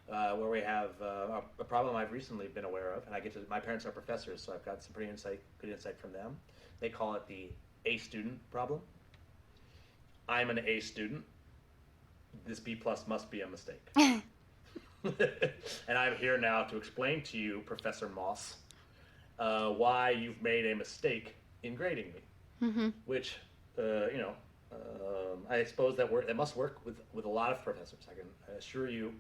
S1: where we have a problem I've recently been aware of, and my parents are professors, so I've got some pretty good insight from them. They call it the A student problem. I'm an A student. This B+ must be a mistake. And I'm here now to explain to you, Professor Moss, why you've made a mistake in grading me. Which, I suppose that must work with a lot of professors. I can assure you,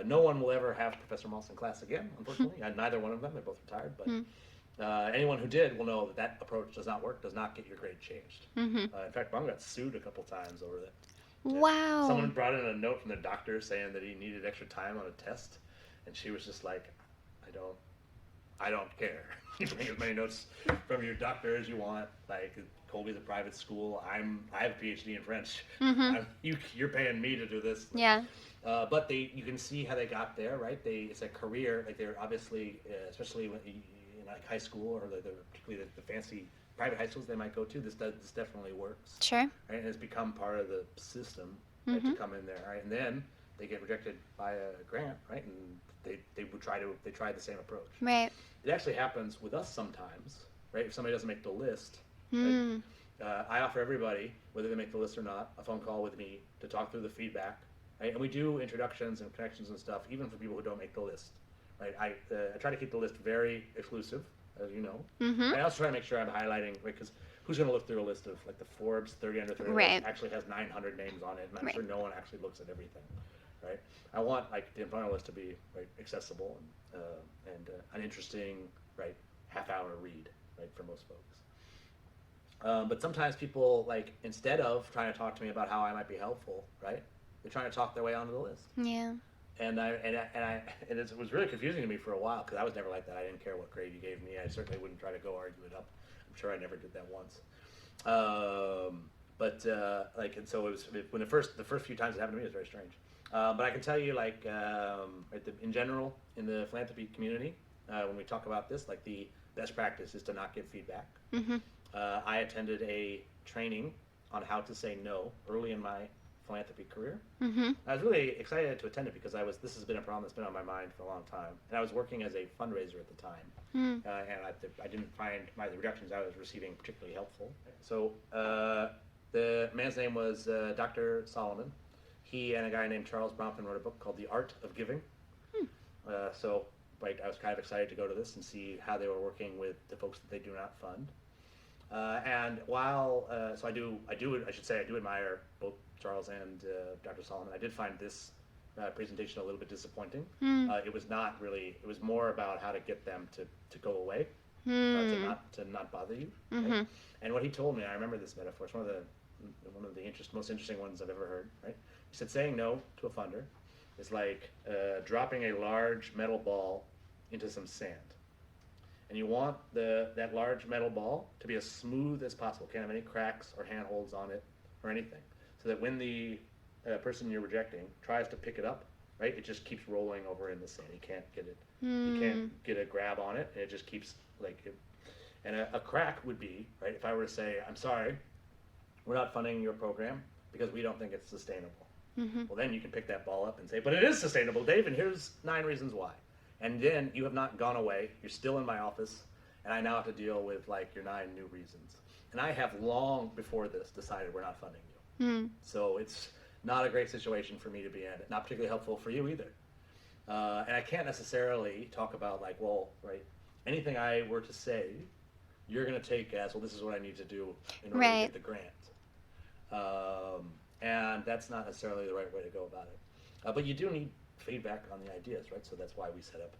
S1: no one will ever have Professor Moss in class again, unfortunately. Neither one of them, they're both retired, but anyone who did will know that approach does not work, does not get your grade changed. In fact, Wang got sued a couple times over that.
S2: Wow.
S1: Someone brought in a note from their doctor saying that he needed extra time on a test, and she was just like, I don't care. You bring as many notes from your doctor as you want. Colby's a private school. I have a PhD in French. You're paying me to do this.
S2: Yeah.
S1: But you can see how they got there, right? It's a career. They're obviously, especially in high school, or particularly the fancy private high schools they might go to. This definitely works.
S2: Sure.
S1: Right? And it's become part of the system, right, to come in there, right? And then they get rejected by a grant, right? And they try the same approach.
S2: Right.
S1: It actually happens with us sometimes, right? If somebody doesn't make the list, right? I offer everybody, whether they make the list or not, a phone call with me to talk through the feedback, right? And we do introductions and connections and stuff, even for people who don't make the list, right? I try to keep the list very exclusive, as you know. I also try to make sure I'm highlighting, right? Because who's going to look through a list of the Forbes 30 under 30 list actually has 900 names on it, and I'm sure no one actually looks at everything, right? I want the Unfunded List to be accessible and an interesting, right, half-hour read, right, for most folks. But sometimes people, instead of trying to talk to me about how I might be helpful, right, they're trying to talk their way onto the list.
S2: Yeah.
S1: And it was really confusing to me for a while, because I was never like that. I didn't care what grade you gave me. I certainly wouldn't try to go argue it up. I'm sure I never did that once. And so it was when the first few times it happened to me, it was very strange. But I can tell you, in general, in the philanthropy community, when we talk about this, the best practice is to not give feedback. I attended a training on how to say no early in my philanthropy career. I was really excited to attend it because this has been a problem that's been on my mind for a long time, and I was working as a fundraiser at the time, and I didn't find the reductions I was receiving particularly helpful. So the man's name was Dr. Solomon. He and a guy named Charles Bronfman wrote a book called The Art of Giving. So I was kind of excited to go to this and see how they were working with the folks that they do not fund. And while so I do admire both Charles and Dr. Solomon. I did find this presentation a little bit disappointing. It was not really. It was more about how to get them to go away, to not bother you. Right? And what he told me, I remember this metaphor. It's one of the most interesting ones I've ever heard. Right? He said, saying no to a funder is like dropping a large metal ball into some sand. And you want that large metal ball to be as smooth as possible. Can't have any cracks or handholds on it or anything. So that when the person you're rejecting tries to pick it up, right, it just keeps rolling over in the sand. You can't get it. You can't get a grab on it, and it just keeps and a crack would be, right, if I were to say, I'm sorry, we're not funding your program because we don't think it's sustainable. Well, then you can pick that ball up and say, but it is sustainable, Dave, and here's 9 reasons why. And then you have not gone away. You're still in my office, and I now have to deal with your 9 new reasons. And I have long before this decided we're not funding you. So it's not a great situation for me to be in. Not particularly helpful for you either. And I can't necessarily talk about anything I were to say, you're going to take as, well, this is what I need to do in order to get the grant. And that's not necessarily the right way to go about it. But you do need feedback on the ideas, right? So that's why we set up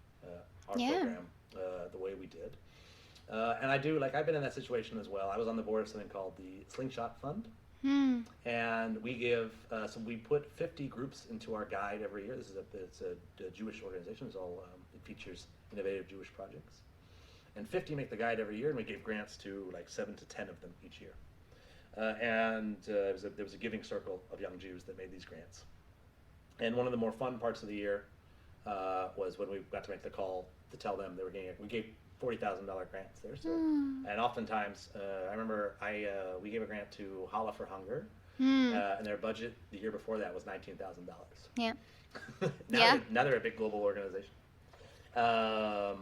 S1: our program the way we did. And I've been in that situation as well. I was on the board of something called the Slingshot Fund. And we give, so we put 50 groups into our guide every year. It's a Jewish organization. It features innovative Jewish projects. And 50 make the guide every year, and we gave grants to 7 to 10 of them each year. And there was a giving circle of young Jews that made these grants. And one of the more fun parts of the year was when we got to make the call to tell them they were getting we gave $40,000 grants there. So, and oftentimes, I remember we gave a grant to Hala for Hunger, and their budget the year before that was $19,000.
S2: Yeah.
S1: Now they're a big global organization. So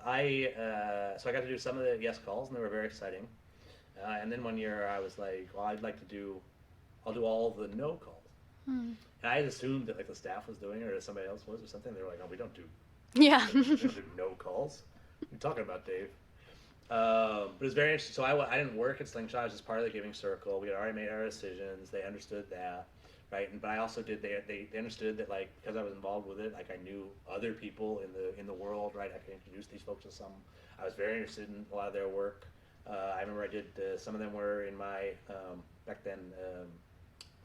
S1: I got to do some of the yes calls, and they were very exciting. And then one year I was like, well, I'll do all the no calls. And I had assumed that the staff was doing it or somebody else was or something. They were like, oh, we don't do we don't do no calls. What are you talking about, Dave? But it was very interesting. So I didn't work at Slingshot. I was just part of the giving circle. We had already made our decisions. They understood that. Right, but I also did. They understood that because I was involved with it, I knew other people in the world. Right, I could introduce these folks to some. I was very interested in a lot of their work. I remember I did some of them were in my back then.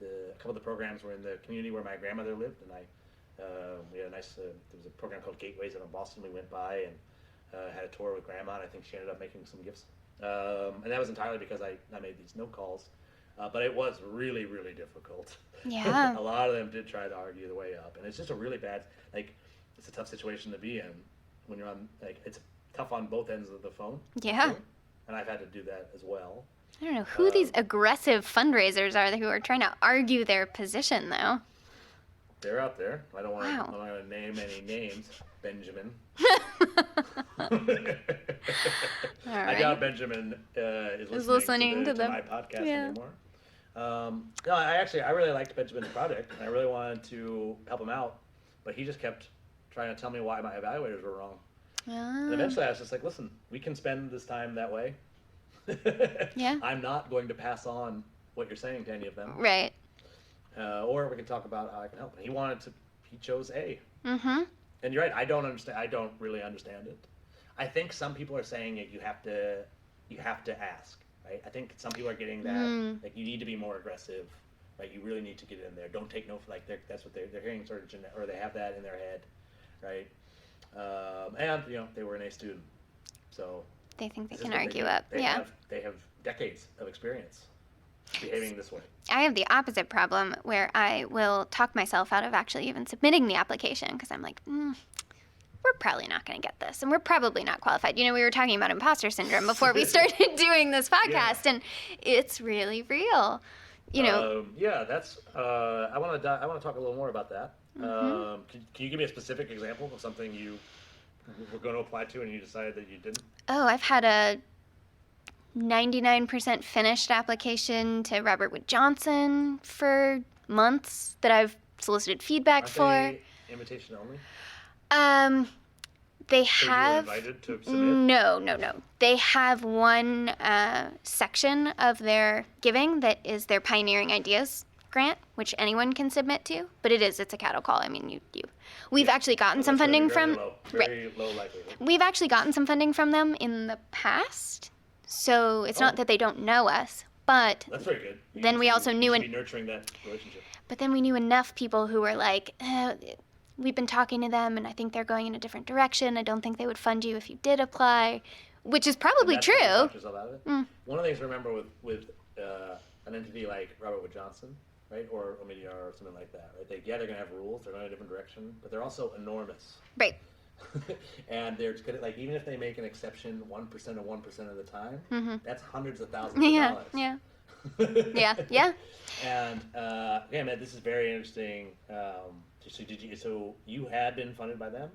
S1: A couple of the programs were in the community where my grandmother lived, and we had a nice. There was a program called Gateways out of Boston. We went by and had a tour with Grandma, and I think she ended up making some gifts. And that was entirely because I made these no calls. But it was really, really difficult.
S2: Yeah.
S1: A lot of them did try to argue the way up. And it's just a really bad, it's a tough situation to be in when you're on, it's tough on both ends of the phone.
S2: Yeah.
S1: And I've had to do that as well.
S2: I don't know who these aggressive fundraisers are who are trying to argue their position, though.
S1: They're out there. I don't want to name any names. Benjamin. I doubt Benjamin is listening to my podcast anymore. No, I really liked Benjamin's project, and I really wanted to help him out, but he just kept trying to tell me why my evaluators were wrong. And eventually I was just like, listen, we can spend this time that way. I'm not going to pass on what you're saying to any of them.
S2: Right.
S1: Or we can talk about how I can help. And he chose A. And you're right, I don't really understand it. I think some people are saying you have to ask, right? I think some people are getting that, you need to be more aggressive, right? You really need to get in there. Don't take no, that's what they're hearing sort of, or they have that in their head, right? And, they were an A student, so.
S2: They think they can argue up,
S1: they have decades of experience behaving this way.
S2: I have the opposite problem where I will talk myself out of actually even submitting the application because I'm like, we're probably not going to get this and we're probably not qualified. We were talking about imposter syndrome before we started doing this podcast, and it's really real.
S1: That's I want to talk a little more about that. Can you give me a specific example of something you were going to apply to and you decided that you didn't?
S2: Oh, I've had a 99% finished application to Robert Wood Johnson for months that I've solicited feedback for.
S1: Invitation only?
S2: They
S1: So
S2: have
S1: you were invited to submit?
S2: no. They have one section of their giving that is their Pioneering Ideas grant, which anyone can submit to. But it's a cattle call. I mean, we've actually gotten some funding from.
S1: Very low likelihood.
S2: We've actually gotten some funding from them in the past, so it's not that they don't know us, but
S1: That's very good.
S2: then we also knew
S1: you should be nurturing that relationship.
S2: But then we knew enough people who were like, we've been talking to them, and I think they're going in a different direction. I don't think they would fund you if you did apply, which is probably true.
S1: One of the things to remember with an entity like Robert Wood Johnson, right, or Omidyar or something like that, right? They're going to have rules. They're going in a different direction, but they're also enormous.
S2: Right.
S1: And they're good at, like, even if they make an exception 1% of 1% of the time, that's hundreds of thousands of dollars.
S2: Yeah.
S1: And man, this is very interesting. So you had been funded by them?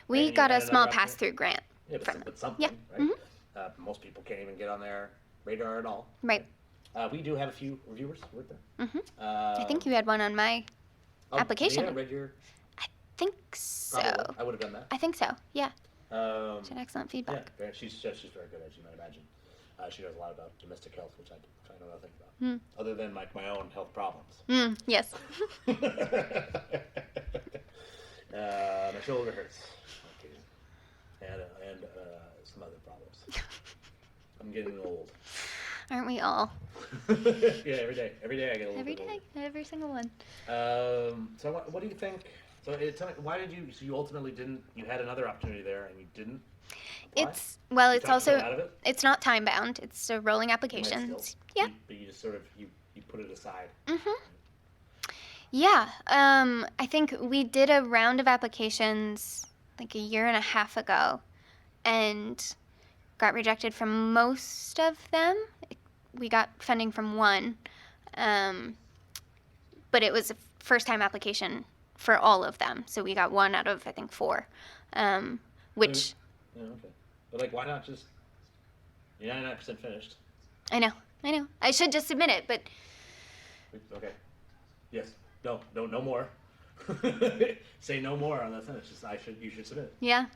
S2: We got a small pass-through grant.
S1: Yeah, but something, right? Mm-hmm. Most people can't even get on their radar at all.
S2: Right.
S1: We do have a few reviewers with them.
S2: Mm-hmm. I think you had one on my application.
S1: Yeah, read your...
S2: I think so.
S1: Probably. I would have done that.
S2: I think so, yeah. She had excellent feedback.
S1: Yeah, she's very good, as you might imagine. She knows a lot about domestic health, which I know nothing about, other than my own health problems.
S2: Yes.
S1: My shoulder hurts, and some other problems. I'm getting old.
S2: Aren't we all?
S1: Yeah, every day I get a little bit older.
S2: Every single one.
S1: So what do you think? So tell me, why did you? So you ultimately didn't. You had another opportunity there, and you didn't. Why?
S2: It's also it's not time bound. It's a rolling application. Yeah.
S1: But you just sort of you put it aside.
S2: Mhm. Yeah. I think we did a round of applications like a year and a half ago, and got rejected from most of them. We got funding from one, but it was a first-time application for all of them. So we got one out of, I think, 4, which...
S1: Yeah, okay. But, like, why not just... You're 99% finished.
S2: I know. I should just submit it, but...
S1: Okay. Yes. No more. Say no more on that sentence. Just you should submit it.
S2: Yeah.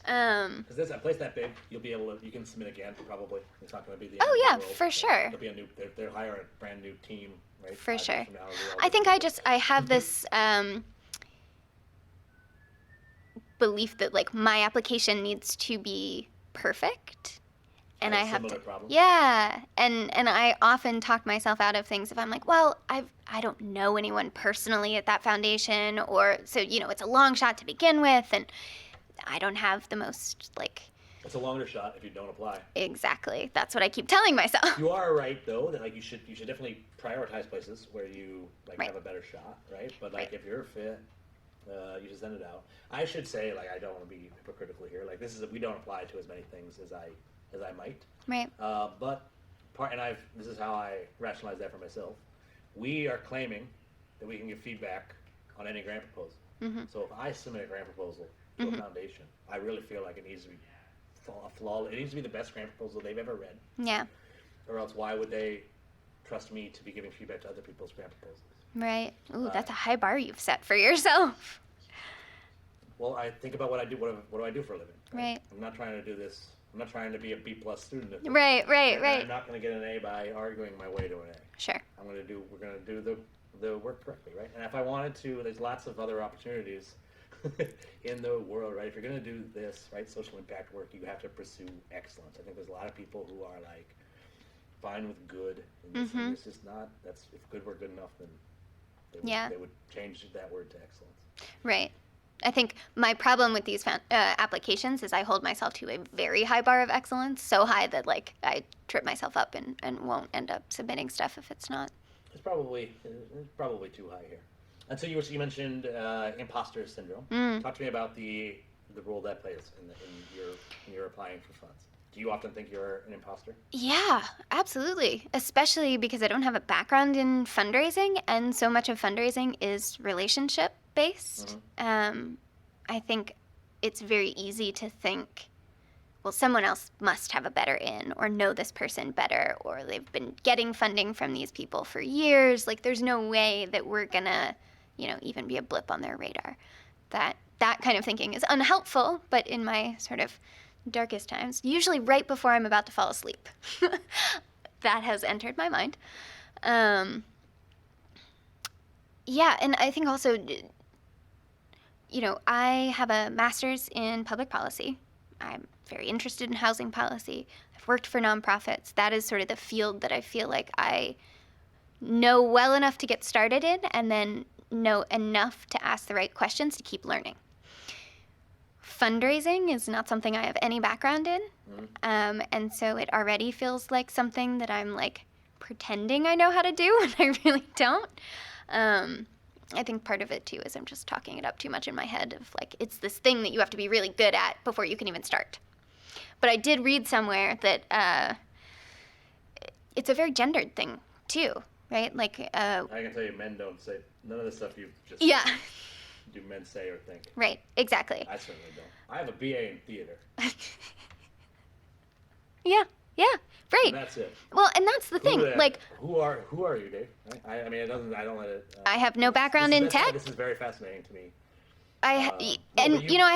S1: Because there's a place that big, you can submit again, probably. It's not going to be the end
S2: Oh, yeah,
S1: of the world.
S2: for sure.
S1: There'll be a new, they'll hire a brand new team, right?
S2: For
S1: 5
S2: sure.
S1: years from now,
S2: I think I have this belief that, like, my application needs to be perfect. And I have to,
S1: problem.
S2: yeah, and I often talk myself out of things if I'm like, well, I don't know anyone personally at that foundation, or so it's a long shot to begin with, and I don't have the most
S1: It's a longer shot if you don't apply.
S2: Exactly, that's what I keep telling myself.
S1: You are right though that you should definitely prioritize places where you
S2: right.
S1: have a better shot, right? But
S2: right.
S1: if you're fit, you should send it out. I should say I don't want to be hypocritical here. We don't apply to as many things as I might.
S2: Right.
S1: This is how I rationalize that for myself. We are claiming that we can give feedback on any grant proposal. Mm-hmm. So if I submit a grant proposal to a foundation, I really feel like it needs to be flawless. It needs to be the best grant proposal they've ever read.
S2: Yeah.
S1: Or else why would they trust me to be giving feedback to other people's grant proposals?
S2: Right. Ooh, that's a high bar you've set for yourself.
S1: Well, I think about what I do. What do I do for a living?
S2: Right.
S1: I'm not trying to do this. I'm not trying to be a B+ student.
S2: Right.
S1: I'm not going to get an A by arguing my way to an A.
S2: Sure.
S1: We're going to do the work correctly, right? And if I wanted to, there's lots of other opportunities in the world, right? If you're going to do this, right, social impact work, you have to pursue excellence. I think there's a lot of people who are fine with good. And it's just not. If good were good enough, then they would change that word to excellence.
S2: Right. I think my problem with these applications is I hold myself to a very high bar of excellence, so high that I trip myself up and won't end up submitting stuff if it's not.
S1: It's probably too high here. And so you mentioned imposter syndrome. Talk to me about the role that plays in your applying for funds. Do you often think you're an imposter?
S2: Yeah, absolutely. Especially because I don't have a background in fundraising, and so much of fundraising is relationship based. I think it's very easy to think, well, someone else must have a better in, or know this person better, or they've been getting funding from these people for years. There's no way that we're gonna, even be a blip on their radar. That that kind of thinking is unhelpful, but in my sort of darkest times, usually right before I'm about to fall asleep, that has entered my mind. Yeah, and I think also, I have a master's in public policy. I'm very interested in housing policy. I've worked for nonprofits. That is sort of the field that I feel like I know well enough to get started in, and then know enough to ask the right questions to keep learning. Fundraising is not something I have any background in, and so it already feels like something that I'm like pretending I know how to do, and I really don't. I think part of it too is I'm just talking it up too much in my head of like it's this thing that you have to be really good at before you can even start. But I did read somewhere that it's a very gendered thing too, right? Like
S1: I can tell you, men don't say none of the stuff you just
S2: yeah.
S1: said do men say or think.
S2: Right, exactly.
S1: I certainly don't. I have a BA in theater.
S2: Yeah, right.
S1: And that's it.
S2: Well, and that's the thing. Like,
S1: who are you, Dave? I mean, I don't let it.
S2: I have no background in tech.
S1: This is very fascinating to me.
S2: I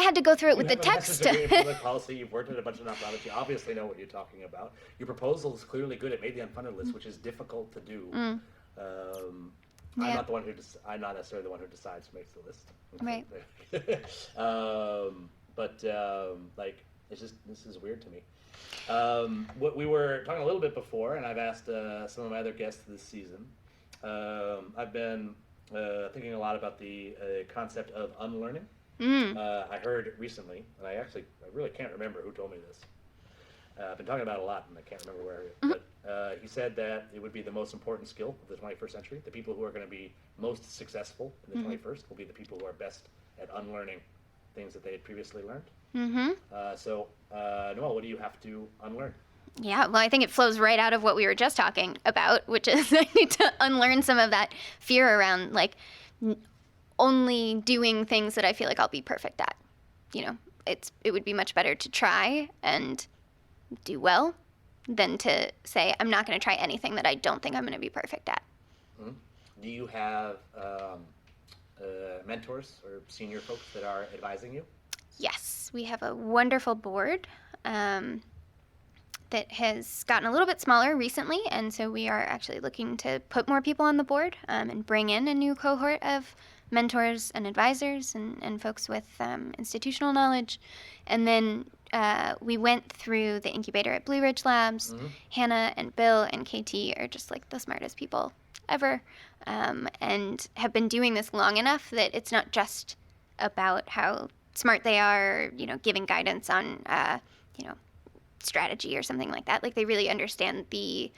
S2: had to go through it with the text.
S1: You have a master's degree in public policy. You've worked at a bunch of nonprofits. You obviously know what you're talking about. Your proposal is clearly good. It made the unfunded list, which is difficult to do. I'm not the one who. I'm not necessarily the one who decides who makes the list.
S2: Right.
S1: Like, it's just, this is weird to me. What we were talking a little bit before, and I've asked some of my other guests this season. I've been thinking a lot about the concept of unlearning. I heard recently, and I really can't remember who told me this. I've been talking about it a lot, and I can't remember where. But he said that it would be the most important skill of the 21st century. The people who are going to be most successful in the 21st will be the people who are best at unlearning things that they had previously learned. So, Noelle, what do you have to unlearn?
S2: Yeah, well, I think it flows right out of what we were just talking about, which is I need to unlearn some of that fear around, like, only doing things that I feel like I'll be perfect at. It would be much better to try and do well than to say, I'm not going to try anything that I don't think I'm going to be perfect at.
S1: Do you have mentors or senior folks that are advising you?
S2: Yes, we have a wonderful board that has gotten a little bit smaller recently, and so we are actually looking to put more people on the board and bring in a new cohort of mentors and advisors and folks with institutional knowledge. And then we went through the incubator at Blue Ridge Labs. Hannah and Bill and KT are just like the smartest people ever, and have been doing this long enough that it's not just about how smart they are, giving guidance on, strategy or something like that. Like, they really understand the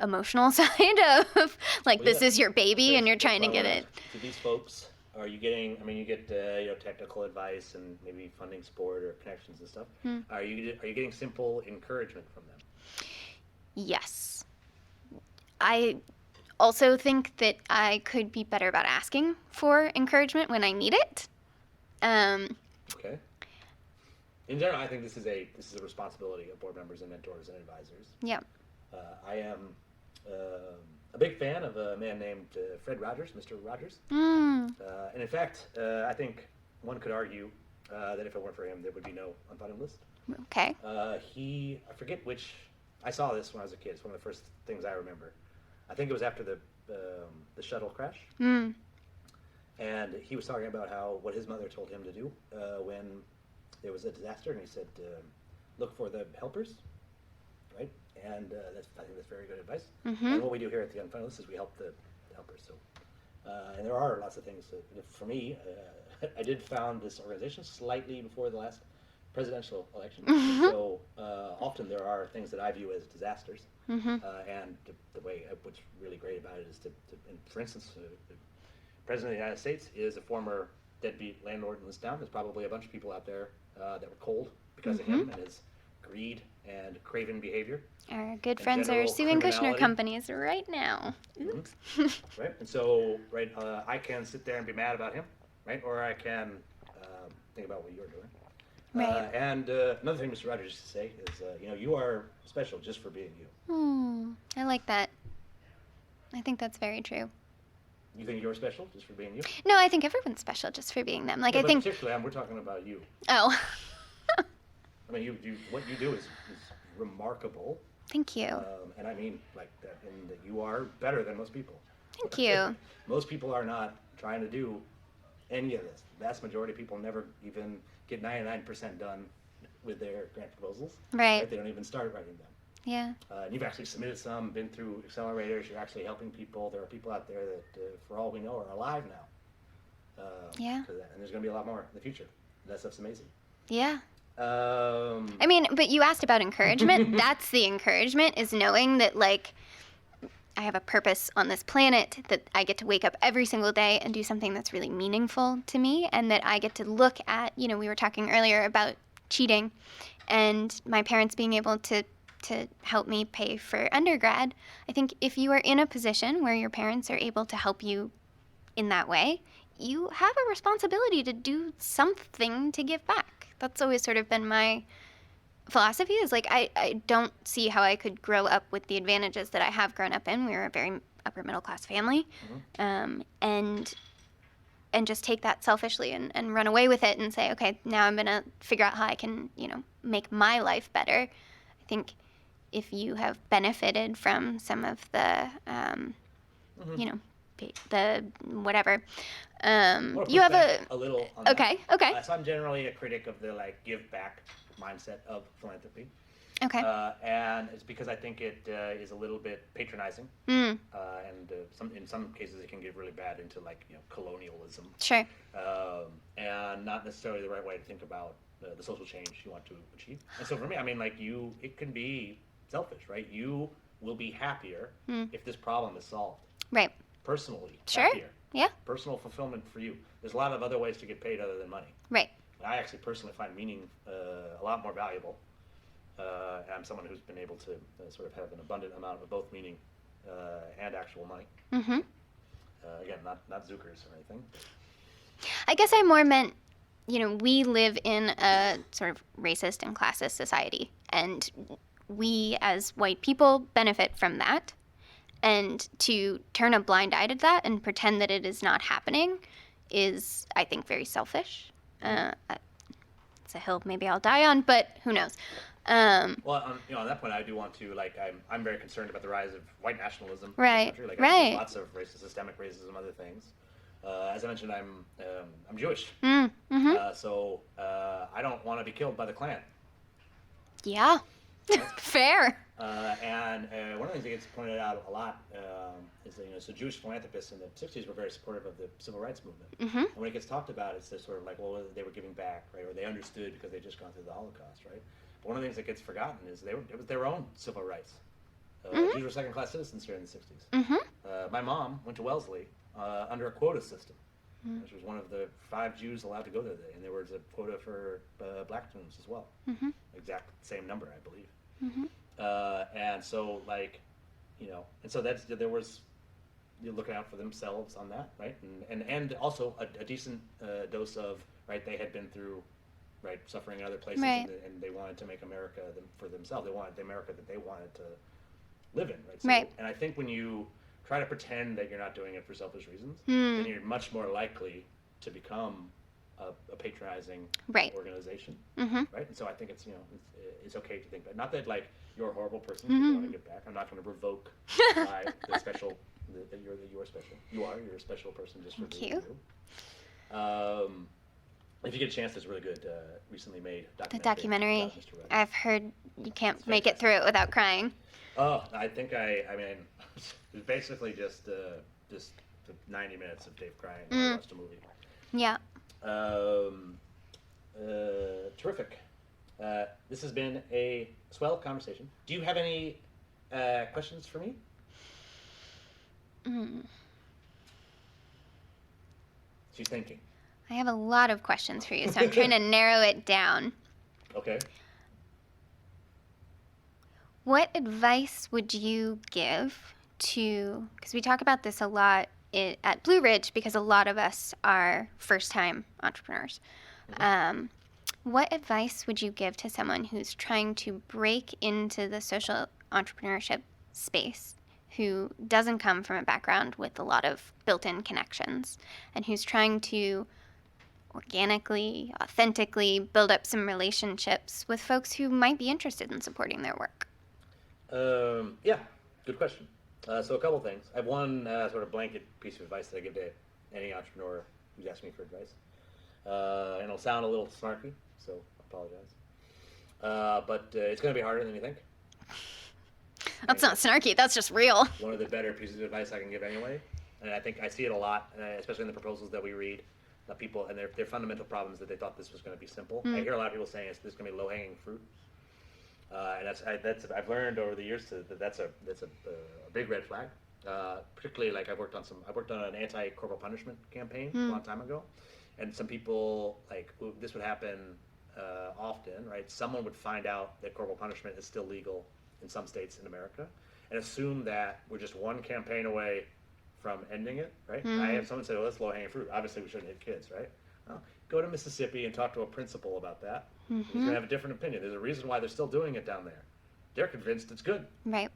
S2: emotional side of, like, this is your baby and you're trying to get it.
S1: To these folks, are you getting, you get, technical advice and maybe funding support or connections and stuff. Are you getting simple encouragement from them?
S2: Yes. I also think that I could be better about asking for encouragement when I need it.
S1: Okay. In general, I think this is a responsibility of board members and mentors and advisors.
S2: Yeah.
S1: I am a big fan of a man named Fred Rogers, Mr. Rogers. And in fact, I think one could argue that if it weren't for him, there would be no Unfunded List.
S2: Okay.
S1: I forget which. I saw this when I was a kid. It's one of the first things I remember. I think it was after the shuttle crash. And he was talking about what his mother told him to do when there was a disaster, and he said, look for the helpers, right? And I think that's very good advice. And what we do here at the Unfunded List is we help the helpers. So, and there are lots of things that, for me, I did found this organization slightly before the last presidential election. So often there are things that I view as disasters. And the way, what's really great about it is and for instance, the President of the United States is a former deadbeat landlord in this town. There's probably a bunch of people out there that were cold because of him and his greed and craven behavior.
S2: Our good friends are suing Kushner companies right now. Oops.
S1: Right, and so, I can sit there and be mad about him, right? Or I can think about what you're doing.
S2: Right.
S1: And another thing Mr. Rogers used to say is, you are special just for being you.
S2: I like that. I think that's very true.
S1: You think you're special just for being you?
S2: No, I think everyone's special just for being them. Like,
S1: Yeah,
S2: I
S1: but
S2: think.
S1: particularly, we're talking about you.
S2: Oh.
S1: I mean, you what you do is remarkable.
S2: Thank you.
S1: And I mean like that, and that you are better than most people.
S2: Thank you.
S1: Most people are not trying to do any of this. The vast majority of people never even get 99% done with their grant proposals.
S2: Right.
S1: They don't even start writing them.
S2: Yeah.
S1: And you've actually submitted some, been through accelerators. You're actually helping people. There are people out there that, for all we know, are alive now.
S2: Yeah.
S1: And there's going to be a lot more in the future. That stuff's amazing.
S2: Yeah. I mean, but you asked about encouragement. That's the encouragement, is knowing that, like, I have a purpose on this planet, that I get to wake up every single day and do something that's really meaningful to me, and that I get to look at, you know, we were talking earlier about cheating and my parents being able to help me pay for undergrad. I think if you are in a position where your parents are able to help you in that way, you have a responsibility to do something to give back. That's always sort of been my philosophy, is like, I don't see how I could grow up with the advantages that I have grown up in. We were a very upper middle class family. And just take that selfishly and run away with it and say, okay, now I'm going to figure out how I can, you know, make my life better. I think if you have benefited from some of the, you know, the whatever, you have
S1: a little on
S2: okay,
S1: that.
S2: okay.
S1: So I'm generally a critic of the, like, give back mindset of philanthropy.
S2: Okay.
S1: And it's because I think it is a little bit patronizing,
S2: Mm.
S1: and in some cases it can get really bad into, like, you know, colonialism.
S2: Sure.
S1: And not necessarily the right way to think about the social change you want to achieve. And so for me, I mean, like, it can be selfish, right? You will be happier if this problem is solved.
S2: Right.
S1: Personally,
S2: Sure.
S1: happier.
S2: Yeah.
S1: Personal fulfillment for you. There's a lot of other ways to get paid other than money.
S2: Right.
S1: I actually personally find meaning a lot more valuable. I'm someone who's been able to sort of have an abundant amount of both meaning and actual money.
S2: Mm-hmm.
S1: Again, not Zuckers or anything.
S2: I guess I more meant, you know, we live in a sort of racist and classist society, and we as white people benefit from that. And to turn a blind eye to that and pretend that it is not happening is, I think, very selfish. It's a hill maybe I'll die on, but who knows?
S1: Well, you know, on that point, I do want to, like, I'm very concerned about the rise of white nationalism.
S2: Right.
S1: In this country. Like,
S2: Right.
S1: There's lots of racist, systemic racism, other things. As I mentioned, I'm Jewish.
S2: Mm-hmm.
S1: So I don't want to be killed by the Klan.
S2: Yeah. Fair.
S1: And one of the things that gets pointed out a lot is that, you know, so Jewish philanthropists in the 60s were very supportive of the civil rights movement.
S2: Mm-hmm.
S1: And when it gets talked about, it's sort of like, well, they were giving back, right? Or they understood because they'd just gone through the Holocaust, right? But one of the things that gets forgotten is it was their own civil rights. Jews were second-class citizens here in the 60s.
S2: Mm-hmm.
S1: My mom went to Wellesley under a quota system, which was one of the 5 Jews allowed to go there. And there was a quota for black students as well.
S2: Mm-hmm.
S1: Exact same number, I believe.
S2: Mm-hmm.
S1: And so, like, you know, and so there was, you're looking out for themselves on that, right? And also a decent dose of, right, they had been through, right, suffering in other places,
S2: Right.
S1: and they wanted to make America for themselves. They wanted the America that they wanted to live in, right? So,
S2: Right.
S1: And I think when you try to pretend that you're not doing it for selfish reasons, then you're much more likely to become a patronizing
S2: Right.
S1: organization,
S2: Mm-hmm.
S1: right? And so I think it's, you know, it's okay to think that. Not that, like, you're a horrible person if you want to get back. I'm not going to revoke the special, that you're special. You're a special person just for being
S2: Thank
S1: you. If you get a chance, there's a really good, recently made
S2: The
S1: documentary.
S2: documentary.
S1: about Mr. Wang.
S2: I've heard you can't
S1: It's
S2: make it through it without crying.
S1: Oh, I think I mean, it's basically just 90 minutes of Dave crying when I watched a movie.
S2: Yeah.
S1: Terrific. This has been a swell conversation. Do you have any questions for me? She's thinking.
S2: I have a lot of questions for you, so I'm trying to narrow it down.
S1: Okay.
S2: What advice would you give to, because we talk about this a lot at Blue Ridge, because a lot of us are first-time entrepreneurs. What advice would you give to someone who's trying to break into the social entrepreneurship space, who doesn't come from a background with a lot of built-in connections and who's trying to organically, authentically build up some relationships with folks who might be interested in supporting their work?
S1: Yeah, good question. So a couple things. I have one sort of blanket piece of advice that I give to any entrepreneur who's asking me for advice. And it'll sound a little snarky, so I apologize. But it's going to be harder than you think.
S2: That's not snarky, that's just real.
S1: One of the better pieces of advice I can give anyway. And I think I see it a lot, especially in the proposals that we read. People and their fundamental problems that they thought this was going to be simple. I hear a lot of people saying this is going to be low-hanging fruit. And I've learned over the years that's a big red flag. Particularly, like I've worked on an anti-corporal punishment campaign a long time ago, and some people this would happen often, right? Someone would find out that corporal punishment is still legal in some states in America, and assume that we're just one campaign away from ending it, right? I have someone say, "Well, that's low-hanging fruit. Obviously, we shouldn't hit kids, right?" Well, go to Mississippi and talk to a principal about that. He's going to have a different opinion. There's a reason why they're still doing it down there. They're convinced it's good.
S2: Right.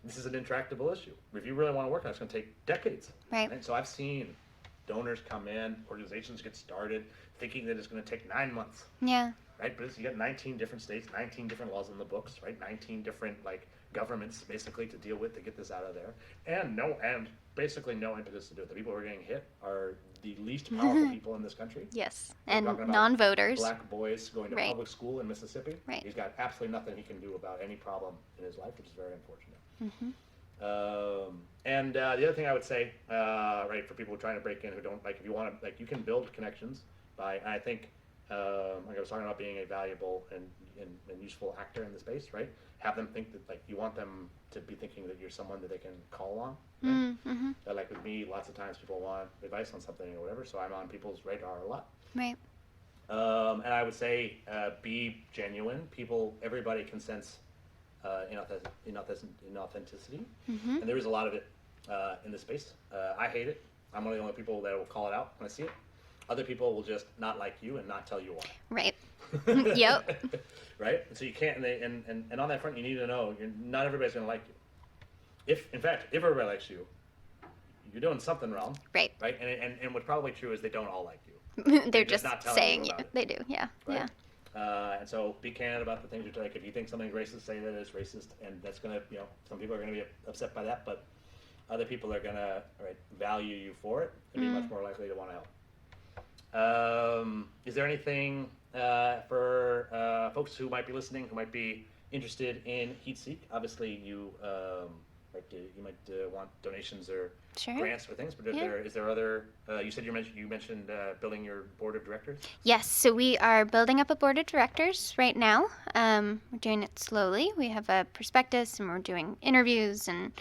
S1: This is an intractable issue. If you really want to work on it, it's going to take decades.
S2: Right.
S1: And so I've seen donors come in, organizations get started, thinking that it's going to take 9 months.
S2: Yeah.
S1: Right, but you got 19 different states, 19 different laws in the books, right? 19 different governments basically to deal with to get this out of there, and basically no impetus to do it. The people who are getting hit are the least powerful people in this country.
S2: Yes,
S1: We're
S2: and
S1: talking about
S2: non-voters.
S1: Black boys going to
S2: Right.
S1: public school in Mississippi.
S2: Right.
S1: He's got absolutely nothing he can do about any problem in his life, which is very unfortunate. And the other thing I would say, right, for people who are trying to break in who don't if you want to, you can build connections by, I think. Like I was talking about being a valuable and useful actor in the space, right? Have them think that you want them to be thinking that you're someone that they can call on. Right? That with me, lots of times people want advice on something or whatever, so I'm on people's radar a lot.
S2: Right.
S1: And I would say be genuine. Everybody can sense inauthenticity, and there is a lot of it in this space. I hate it. I'm one of the only people that will call it out when I see it. Other people will just not like you and not tell you why.
S2: Right. Yep.
S1: Right? And so you can't, and on that front, you need to know not everybody's going to like you. In fact, if everybody likes you, you're doing something wrong.
S2: Right.
S1: Right? And what's probably true is they don't all like you.
S2: They're just
S1: not telling
S2: saying
S1: you
S2: you.
S1: about it.
S2: They do. Yeah.
S1: Right?
S2: Yeah.
S1: And so be candid about the things you're like. If you think something's racist, say that it's racist, and that's going to, some people are going to be upset by that, but other people are going to value you for it and be much more likely to want to help. Is there anything for folks who might be listening, who might be interested in HeatSEEK? Obviously, you might want donations or grants or things, but is there other? You said you mentioned building your board of directors.
S2: Yes, so we are building up a board of directors right now. We're doing it slowly. We have a prospectus, and we're doing interviews and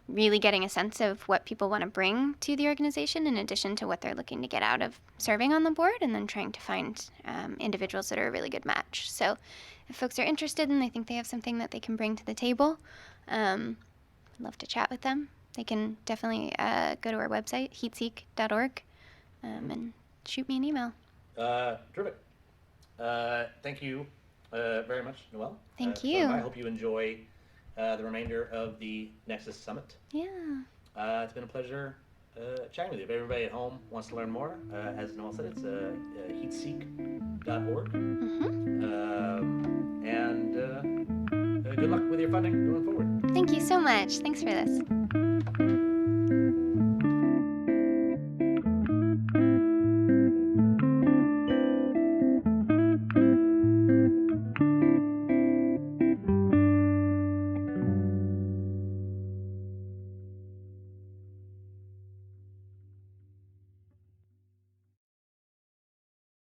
S2: really getting a sense of what people want to bring to the organization in addition to what they're looking to get out of serving on the board, and then trying to find individuals that are a really good match. So if folks are interested and they think they have something that they can bring to the table, I'd love to chat with them. They can definitely go to our website, HeatSEEK.org, and shoot me an email.
S1: Terrific. Thank you very much, Noelle.
S2: Thank you.
S1: I hope you enjoy the remainder of the Nexus Summit.
S2: Yeah.
S1: It's been a pleasure chatting with you. If everybody at home wants to learn more, as Noelle said, it's HeatSEEK.org. And good luck with your funding going forward.
S2: Thank you so much. Thanks for this.